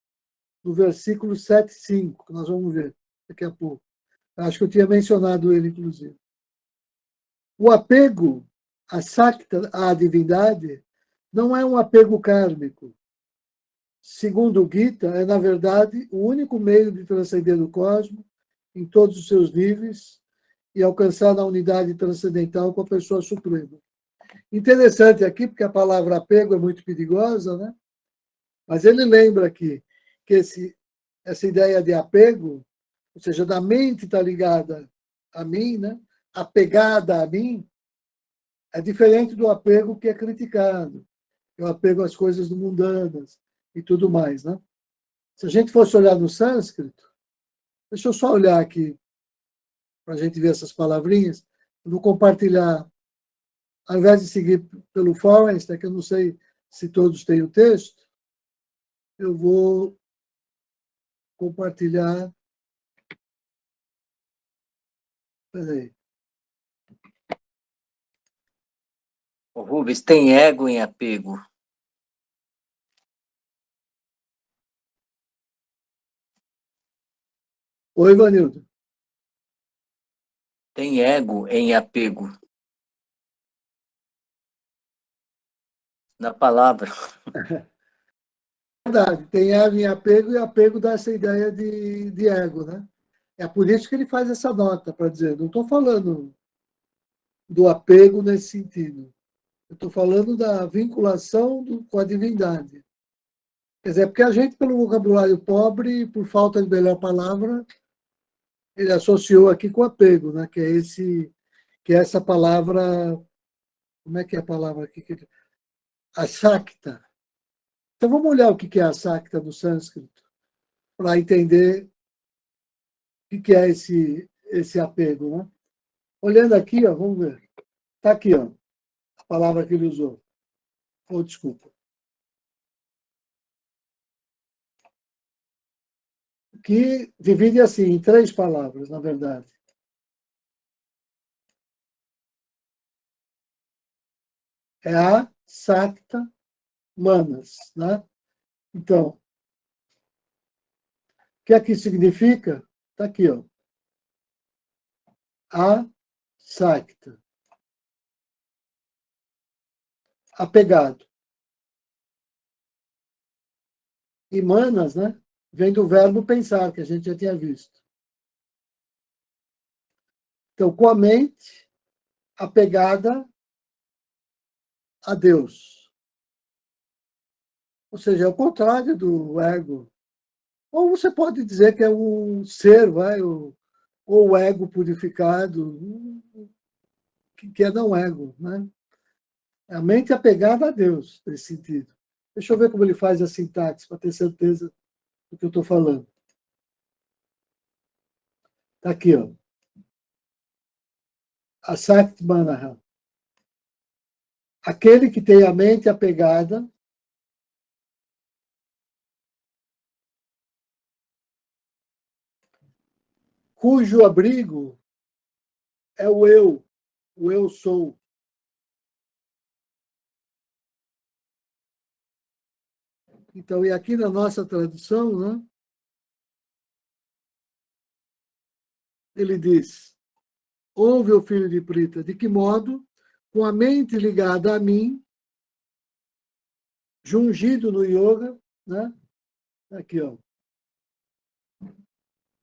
no versículo 7,5, que nós vamos ver daqui a pouco. Acho que eu tinha mencionado ele, inclusive. O apego à Sakta, à divindade, não é um apego kármico. Segundo o Gita, é, na verdade, o único meio de transcender o cosmos em todos os seus níveis e alcançar a unidade transcendental com a pessoa suprema. Interessante aqui, porque a palavra apego é muito perigosa, né? Mas ele lembra aqui que essa ideia de apego, ou seja, da mente está ligada a mim, né? Apegada a mim, é diferente do apego que é criticado, é o apego às coisas mundanas e tudo mais, né? Se a gente fosse olhar no sânscrito, deixa eu só olhar aqui para a gente ver essas palavrinhas. Eu vou compartilhar, ao invés de seguir pelo Forest, que eu não sei se todos têm o texto, eu vou compartilhar. Peraí. O Rubens, tem ego em apego? Oi, Vanildo. Tem ego em apego? Na palavra. Verdade, tem ego em apego e apego dá essa ideia de ego, né? É por isso que ele faz essa nota, para dizer, não estou falando do apego nesse sentido. Eu estou falando da vinculação com a divindade. Quer dizer, porque a gente, pelo vocabulário pobre, por falta de melhor palavra, ele associou aqui com apego, né? Que é essa palavra, como é que é a palavra aqui? Asakta. Então vamos olhar o que é asakta no sânscrito, para entender o que é esse apego, né? Olhando aqui, ó, vamos ver. Está aqui, ó, a palavra que ele usou. Oh, desculpa. Que divide assim, em 3 palavras, na verdade. É a Sakta Manas, né? Então, o que aqui significa? Está aqui, ó. A Sakta. Apegado. E Manas, né? Vem do verbo pensar, que a gente já tinha visto. Então, com a mente apegada a Deus. Ou seja, é o contrário do ego. Ou você pode dizer que é um ser, ou o ego purificado, que é não ego, né? A mente é apegada a Deus, nesse sentido. Deixa eu ver como ele faz a sintaxe, para ter certeza do que eu estou falando. Está aqui, ó. Asakt Manaha. Aquele que tem a mente apegada cujo abrigo é o eu sou. Então, e aqui na nossa tradução, né, ele diz, ouve o filho de Prita, de que modo, com a mente ligada a mim, jungido no yoga, né, aqui, ó,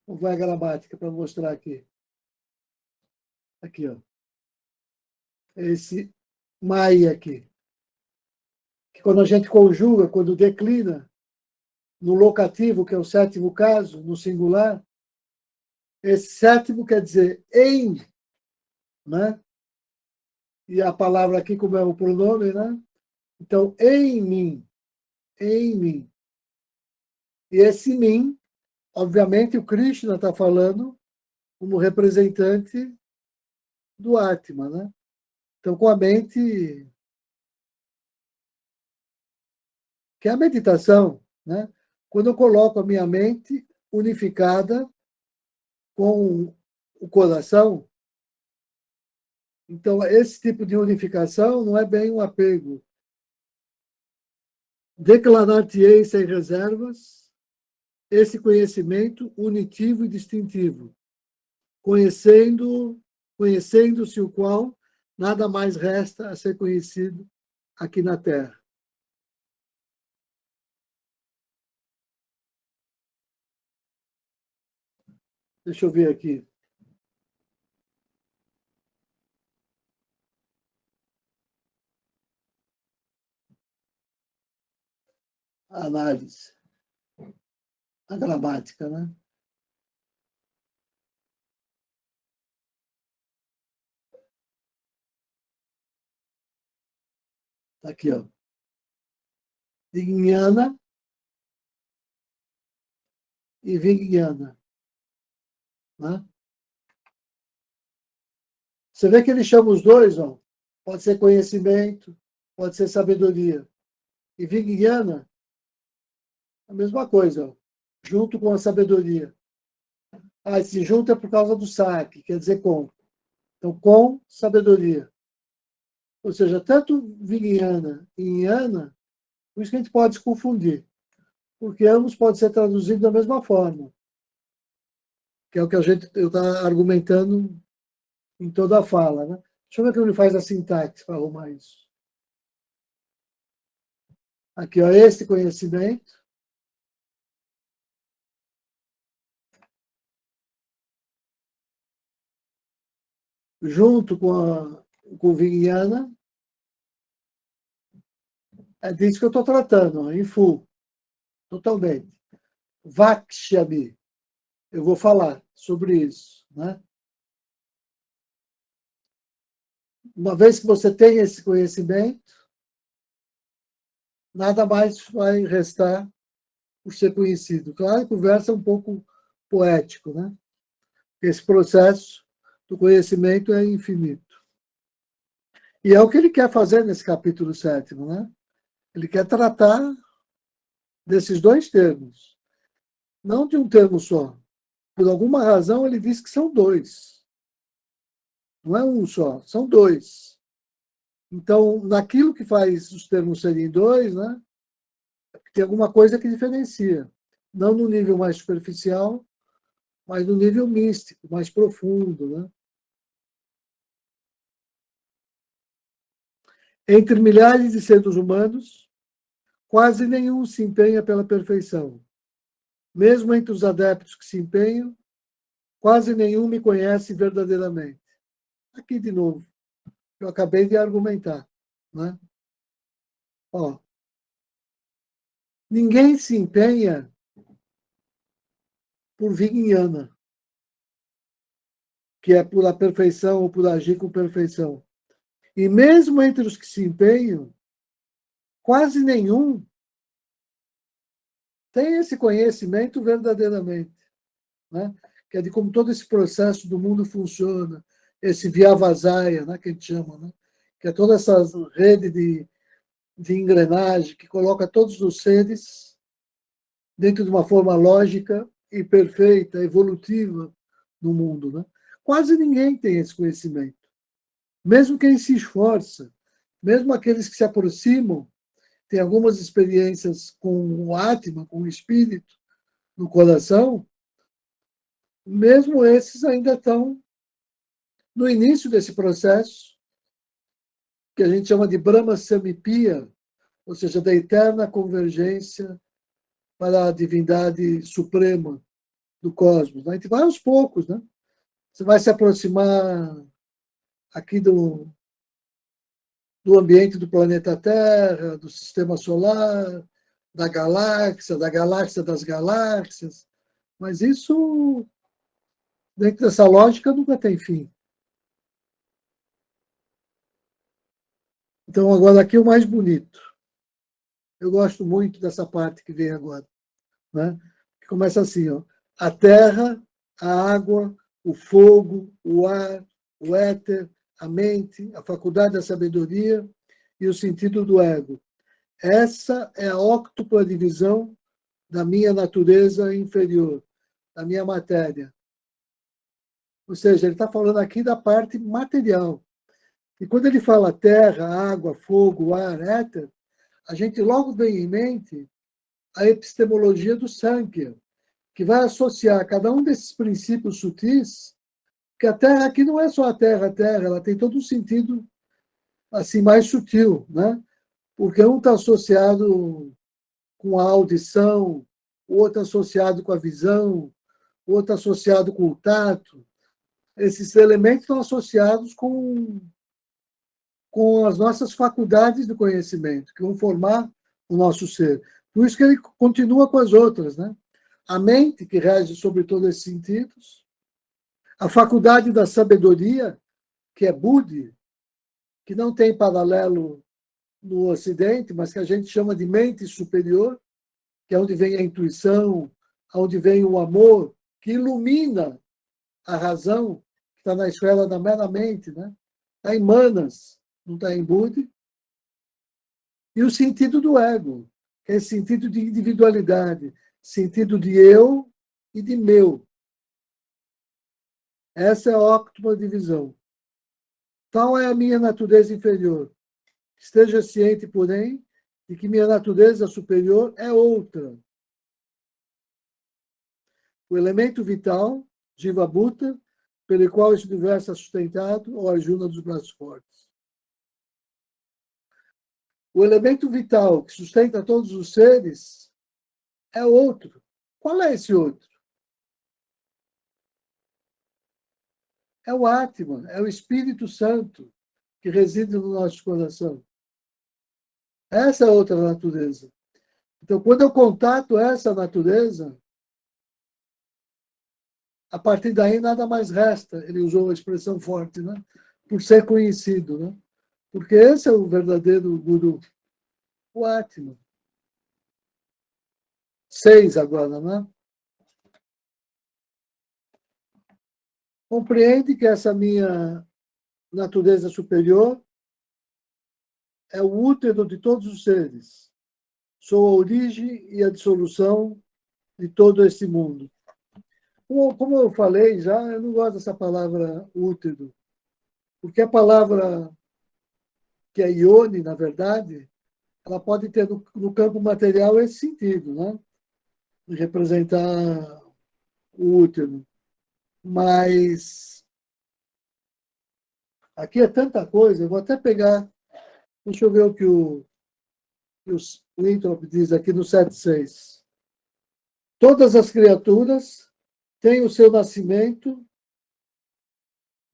vai a gramática para mostrar aqui. Aqui, ó. Esse Maya aqui. que quando a gente conjuga, quando declina no locativo, que é o sétimo caso, no singular, esse sétimo quer dizer em, né? E a palavra aqui, como é o pronome, né? Então, em mim, em mim. E esse mim, obviamente, o Krishna está falando como representante do Atma, né? Então, com a mente, que é a meditação, né? Quando eu coloco a minha mente unificada com o coração, então esse tipo de unificação não é bem um apego. Declarar-te-ei sem reservas esse conhecimento unitivo e distintivo, conhecendo-se o qual nada mais resta a ser conhecido aqui na Terra. Deixa eu ver aqui. A análise, a gramática, né? Tá aqui, ó. Vijnana e Vijnana, né? Você vê que ele chama os dois, ó. Pode ser conhecimento, pode ser sabedoria. E Vijnana, a mesma coisa, ó, junto com a sabedoria. Ah, esse junto é por causa do saque, quer dizer com. Então, com sabedoria. Ou seja, tanto Vijnana e Jnana, por isso que a gente pode se confundir, porque ambos podem ser traduzidos da mesma forma, que é o que eu estou argumentando em toda a fala. Né? Deixa eu ver como ele faz a sintaxe para arrumar isso. Aqui, ó, esse conhecimento junto com o Vijnana, é disso que eu estou tratando, ó, em full, totalmente. Vakshyami, eu vou falar sobre isso. Né? Uma vez que você tem esse conhecimento, nada mais vai restar por ser conhecido. Claro que o verso é um pouco poético, né? Esse processo do conhecimento é infinito. E é o que ele quer fazer nesse capítulo 7º, né? Ele quer tratar desses dois termos, não de um termo só. Por alguma razão, ele diz que são dois. Não é um só, são dois. Então, naquilo que faz os termos serem dois, né, tem alguma coisa que diferencia. Não no nível mais superficial, mas no nível místico, mais profundo. Né? Entre milhares de seres humanos, quase nenhum se empenha pela perfeição. Mesmo entre os adeptos que se empenham, quase nenhum me conhece verdadeiramente. Aqui de novo, eu acabei de argumentar. Né? Ó, ninguém se empenha por Vijnana, que é por a perfeição ou por agir com perfeição. E mesmo entre os que se empenham, quase nenhum tem esse conhecimento verdadeiramente, né? Que é de como todo esse processo do mundo funciona, esse Vyavasaya, né, que a gente chama, né? Que é toda essa rede de engrenagem que coloca todos os seres dentro de uma forma lógica e perfeita, evolutiva no mundo. Né? Quase ninguém tem esse conhecimento. Mesmo quem se esforça, mesmo aqueles que se aproximam, têm algumas experiências com o Atma, com o espírito no coração, mesmo esses ainda estão no início desse processo, que a gente chama de Brahma Samipya, ou seja, da eterna convergência para a divindade suprema do cosmos. A gente vai aos poucos, né? Você vai se aproximar aqui do ambiente do planeta Terra, do sistema solar, da galáxia das galáxias. Mas isso, dentro dessa lógica, nunca tem fim. Então, agora aqui o mais bonito. Eu gosto muito dessa parte que vem agora, né? Que começa assim, ó: a terra, a água, o fogo, o ar, o éter, a mente, a faculdade da sabedoria e o sentido do ego. Essa é a óctupla divisão da minha natureza inferior, da minha matéria. Ou seja, ele está falando aqui da parte material. E quando ele fala terra, água, fogo, ar, éter, a gente logo vem em mente a epistemologia do Sankhya, que vai associar cada um desses princípios sutis, que a Terra aqui não é só a Terra, ela tem todo um sentido assim mais sutil, né? Porque um está associado com a audição, o outro associado com a visão, o outro associado com o tato. Esses elementos estão associados com as nossas faculdades de conhecimento, que vão formar o nosso ser. Por isso que ele continua com as outras, né? A mente, que rege sobre todos esses sentidos, a faculdade da sabedoria, que é Buddhi, que não tem paralelo no Ocidente, mas que a gente chama de mente superior, que é onde vem a intuição, onde vem o amor, que ilumina a razão, que está na esfera da mera mente, né? Está em Manas, não está em Buddhi. E o sentido do ego, que é esse sentido de individualidade, sentido de eu e de meu. Essa é a óctupla divisão. Tal é a minha natureza inferior. Esteja ciente, porém, de que minha natureza superior é outra. O elemento vital, Jiva Bhuta, pelo qual esse universo é sustentado, ou Arjuna dos braços fortes. O elemento vital que sustenta todos os seres é outro. Qual é esse outro? É o Atman, é o Espírito Santo que reside no nosso coração. Essa é outra natureza. Então, quando eu contato essa natureza, a partir daí nada mais resta. Ele usou a expressão forte, né? Por ser conhecido, né? Porque esse é o verdadeiro guru, o Atman. 6 agora, né? Compreende que essa minha natureza superior é o útero de todos os seres. Sou a origem e a dissolução de todo esse mundo. Como eu falei já, eu não gosto dessa palavra útero, porque a palavra que é ione, na verdade, ela pode ter no campo material esse sentido, né? De representar o útero. Mas aqui é tanta coisa, eu vou até pegar, deixa eu ver o que o Winthrop diz aqui no 7.6. Todas as criaturas têm o seu nascimento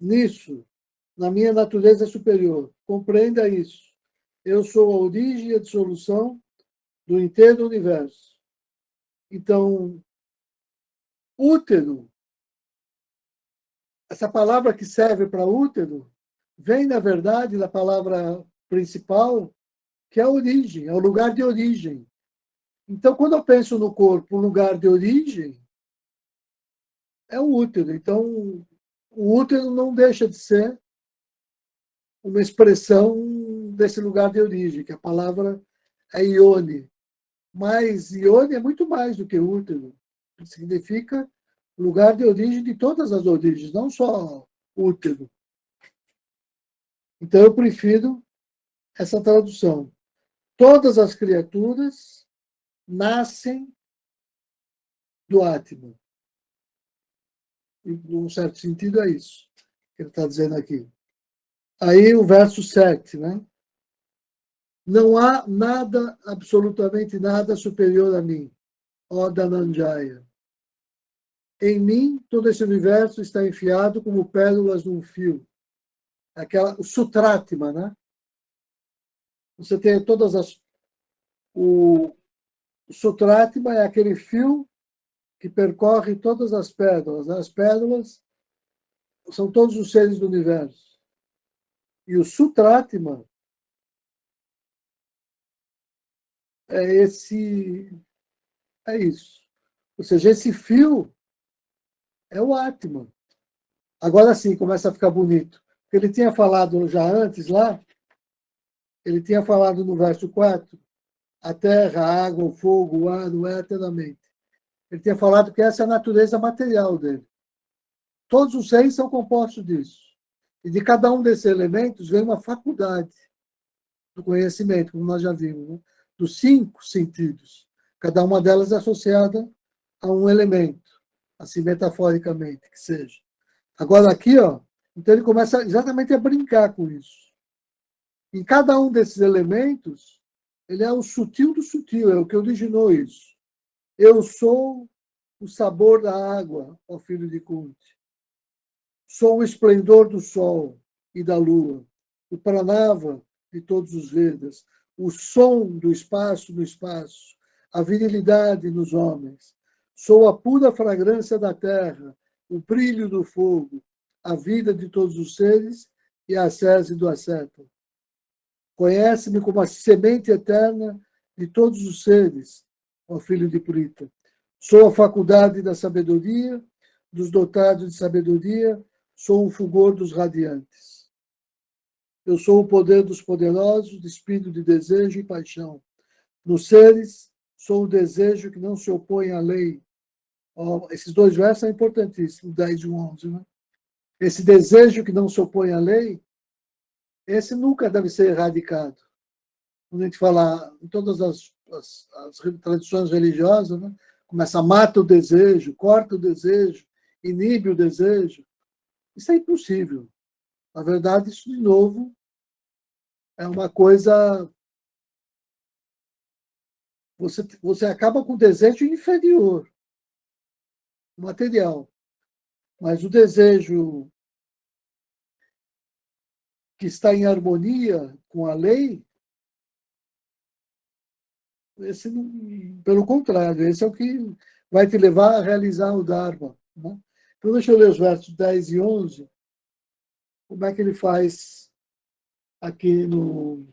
nisso, na minha natureza superior. Compreenda isso. Eu sou a origem e a dissolução do inteiro universo. Então, útero, essa palavra que serve para útero, vem, na verdade, da palavra principal, que é a origem, é o lugar de origem. Então, quando eu penso no corpo, o lugar de origem é o útero. Então, o útero não deixa de ser uma expressão desse lugar de origem, que a palavra é ione. Mas ione é muito mais do que útero. Significa lugar de origem de todas as origens, não só útero. Então, eu prefiro essa tradução. Todas as criaturas nascem do Atman. Em um certo sentido, é isso que ele está dizendo aqui. Aí o verso 7, né? Não há nada, absolutamente nada superior a mim, ó Dhananjaya. Em mim, todo esse universo está enfiado como pérolas num fio. O Sutratma, né? Você tem todas as... O Sutratma é aquele fio que percorre todas as pérolas. As pérolas são todos os seres do universo. E o Sutratma é isso. Ou seja, esse fio é o Atman. Agora sim, começa a ficar bonito. Ele tinha falado já antes lá, ele tinha falado no verso 4, a terra, a água, o fogo, o ar, o ar eternamente. Ele tinha falado que essa é a natureza material dele. Todos os seres são compostos disso. E de cada um desses elementos vem uma faculdade do conhecimento, como nós já vimos, né? Dos 5 sentidos. Cada uma delas é associada a um elemento, assim metaforicamente que seja. Agora aqui, ó, então ele começa exatamente a brincar com isso. Em cada um desses elementos, ele é o sutil do sutil, é o que originou isso. Eu sou o sabor da água, ó filho de Kunti. Sou o esplendor do sol e da lua, o pranava de todos os Vedas, o som do espaço no espaço, a virilidade nos homens. Sou a pura fragrância da terra, o brilho do fogo, a vida de todos os seres e a sese do asceta. Conhece-me como a semente eterna de todos os seres, ó filho de Prita. Sou a faculdade da sabedoria, dos dotados de sabedoria, sou o fulgor dos radiantes. Eu sou o poder dos poderosos, despido de desejo e paixão. Nos seres, sou o desejo que não se opõe à lei. Esses 2 versos são importantíssimos, 10 e 11. Né? Esse desejo que não se opõe à lei, esse nunca deve ser erradicado. Quando a gente fala em todas as tradições religiosas, né? Começa a matar o desejo, corta o desejo, inibe o desejo. Isso é impossível. Na verdade, isso, de novo, é uma coisa... Você acaba com o desejo inferior, material. Mas o desejo que está em harmonia com a lei, esse não, pelo contrário, esse é o que vai te levar a realizar o Dharma. Né? Então, deixa eu ler os versos 10 e 11. Como é que ele faz aqui no...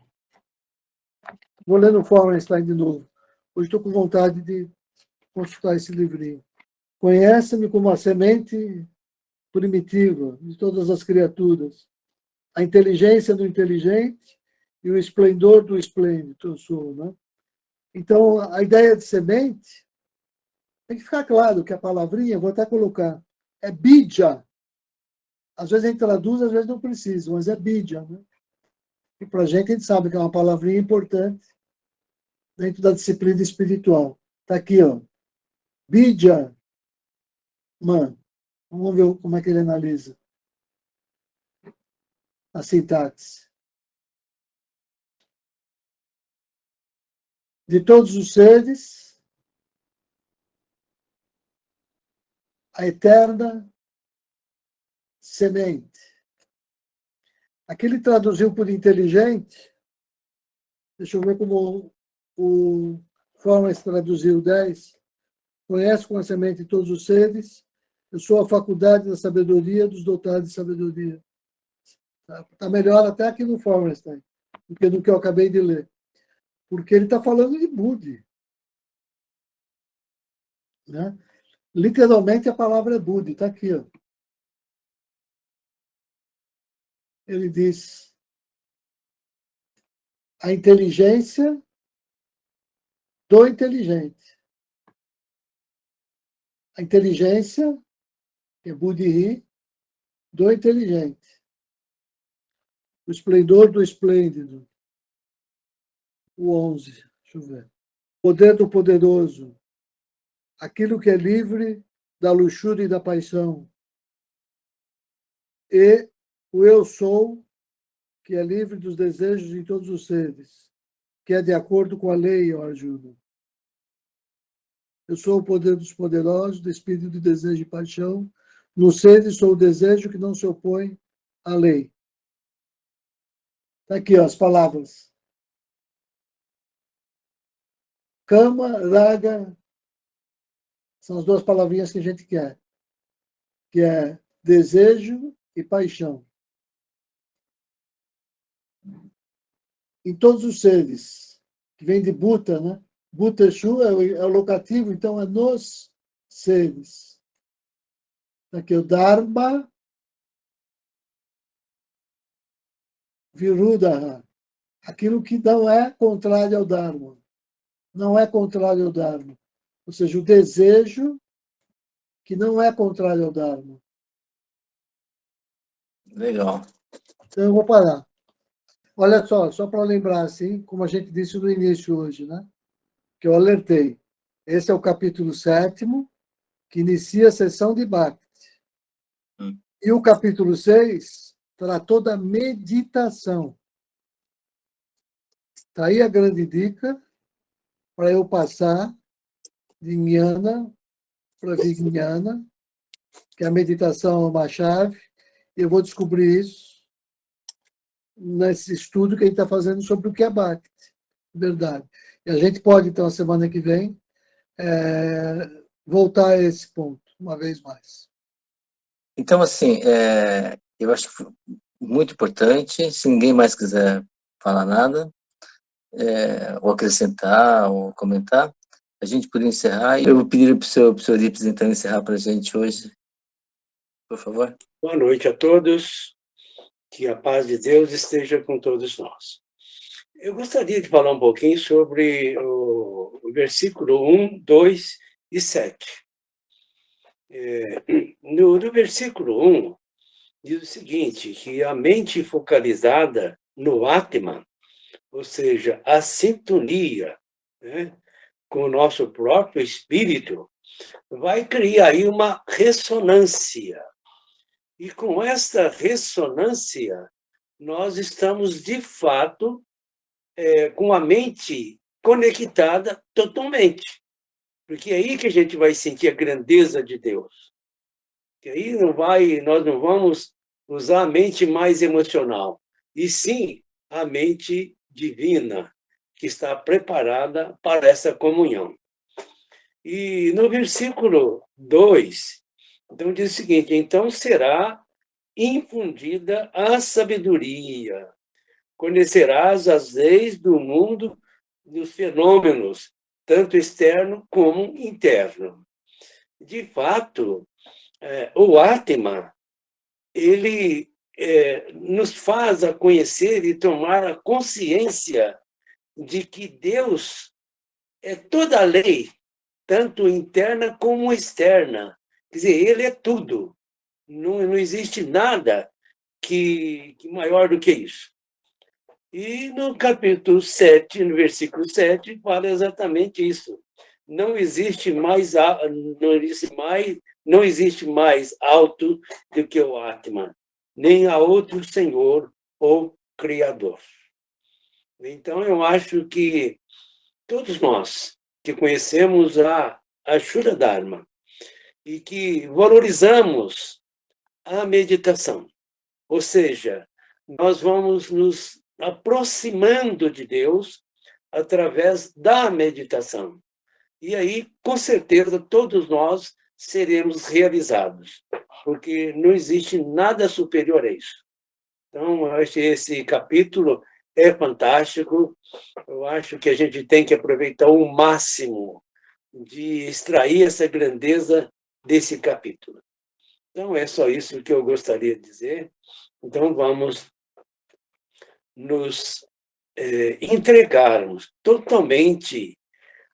Vou ler no Feuerstein de novo. Hoje estou com vontade de consultar esse livrinho. Conhece-me como a semente primitiva de todas as criaturas, a inteligência do inteligente e o esplendor do esplêndido eu sou. Né? Então, a ideia de semente, tem que ficar claro que a palavrinha, vou até colocar, é bija. Às vezes a gente traduz, às vezes não precisa, mas é bija. Né? E para a gente sabe que é uma palavrinha importante dentro da disciplina espiritual. Está aqui, ó. Bija, man. Vamos ver como é que ele analisa a sintaxe. De todos os seres, a eterna semente. Aqui ele traduziu por inteligente. Deixa eu ver como o Formas traduziu 10. Conhece com a semente todos os seres. Eu sou a faculdade da sabedoria dos dotados de sabedoria. Está melhor até aqui no Formas, do que no que eu acabei de ler. Porque ele está falando de Budi. Né? Literalmente a palavra é Budi, está aqui. Ó. Ele diz a inteligência do inteligente. A inteligência, que é Buddhi, do inteligente. O esplendor do esplêndido. O 11, deixa eu ver. O poder do poderoso. Aquilo que é livre da luxúria e da paixão. E o eu sou, que é livre dos desejos de todos os seres, que é de acordo com a lei, ó Arjuna. Eu sou o poder dos poderosos, despido de desejo e paixão. No seres sou o desejo que não se opõe à lei. Está aqui, ó, as palavras. Kama, Raga, são as duas palavrinhas que a gente quer, que é desejo e paixão. Em todos os seres, que vem de Bhuta, né? Bhuta Shu é o locativo, então é nos seres. Aqui o Dharma, Viruddha, aquilo que não é contrário ao Dharma. Não é contrário ao Dharma. Ou seja, o desejo que não é contrário ao Dharma. Legal. Então, eu vou parar. Olha só para lembrar, assim, como a gente disse no início hoje, né? Que eu alertei. Esse é o capítulo 7º, que inicia a sessão de Bhakti. E o capítulo 6 tratou da meditação. Está aí a grande dica para eu passar de Jnana para Vijnana, que a meditação é uma chave. Eu vou descobrir isso nesse estudo que a gente está fazendo sobre o que é Bhakti. Verdade. E a gente pode, então, a semana que vem, voltar a esse ponto, uma vez mais. Então, assim, eu acho que foi muito importante. Se ninguém mais quiser falar nada, ou acrescentar, ou comentar, a gente poderia encerrar. Eu vou pedir para o senhor Ips, então, encerrar para a gente hoje, por favor. Boa noite a todos. Que a paz de Deus esteja com todos nós. Eu gostaria de falar um pouquinho sobre o versículo 1, 2 e 7. No versículo 1, diz o seguinte, que a mente focalizada no Atman, ou seja, a sintonia, né, com o nosso próprio espírito, vai criar aí uma ressonância. E com esta ressonância, nós estamos, de fato, com a mente conectada totalmente. Porque é aí que a gente vai sentir a grandeza de Deus. Que aí nós não vamos usar a mente mais emocional, e sim a mente divina, que está preparada para essa comunhão. E no versículo 2, então diz o seguinte, então será infundida a sabedoria, conhecerás as leis do mundo dos fenômenos, tanto externo como interno. De fato, o Atman, ele nos faz a conhecer e tomar a consciência de que Deus é toda a lei, tanto interna como externa. Quer dizer, ele é tudo. Não existe nada que maior do que isso. E no capítulo 7, no versículo 7, fala exatamente isso. Não existe mais alto do que o Atman, nem há outro Senhor ou Criador. Então, eu acho que todos nós que conhecemos a Shura Dharma e que valorizamos a meditação, ou seja, nós vamos nos aproximando de Deus através da meditação. E aí, com certeza, todos nós seremos realizados, porque não existe nada superior a isso. Então, eu acho que esse capítulo é fantástico. Eu acho que a gente tem que aproveitar o máximo de extrair essa grandeza desse capítulo. Então, é só isso que eu gostaria de dizer. Então, vamos nos entregarmos totalmente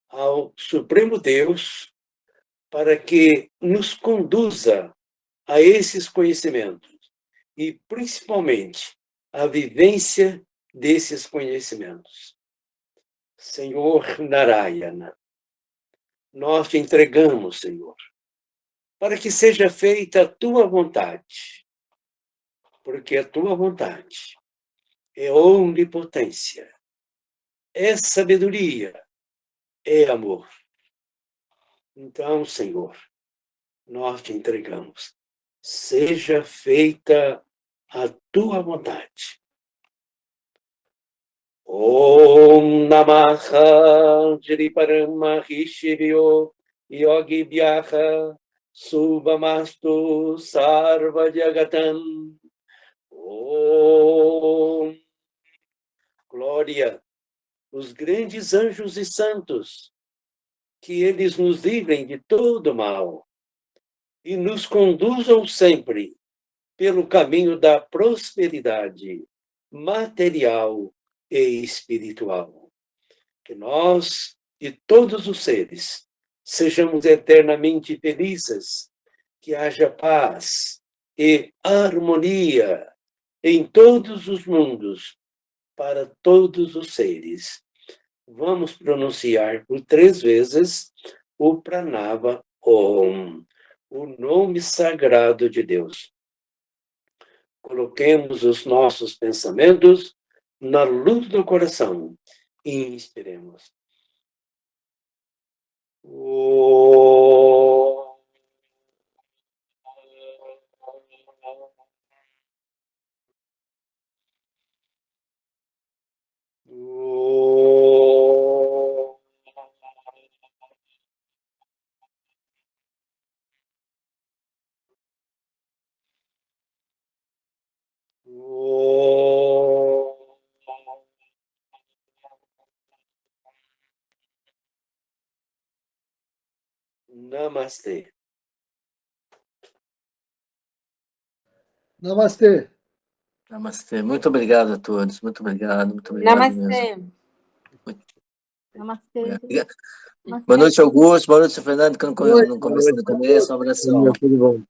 ao Supremo Deus para que nos conduza a esses conhecimentos e, principalmente, a vivência desses conhecimentos. Senhor Narayana, nós te entregamos, Senhor, para que seja feita a tua vontade, porque a tua vontade é onipotência, é sabedoria, é amor. Então, Senhor, nós te entregamos. Seja feita a tua vontade. Om Namaha Jiri Paramahishivyo Yogi Vyaha Subhamastu Sarva Jagatam. Om. Glória, os grandes anjos e santos, que eles nos livrem de todo mal e nos conduzam sempre pelo caminho da prosperidade material e espiritual. Que nós e todos os seres sejamos eternamente felizes, que haja paz e harmonia em todos os mundos, para todos os seres. Vamos pronunciar por 3 vezes o Pranava Om, o nome sagrado de Deus. Coloquemos os nossos pensamentos na luz do coração e inspiremos. Om. Namastê. Namastê. Namastê. Muito obrigado a todos. Muito obrigado mesmo. Namastê. Namastê. Boa noite, Augusto. Boa noite, Fernando, que eu não conheço no começo. Um abração. Tudo bom.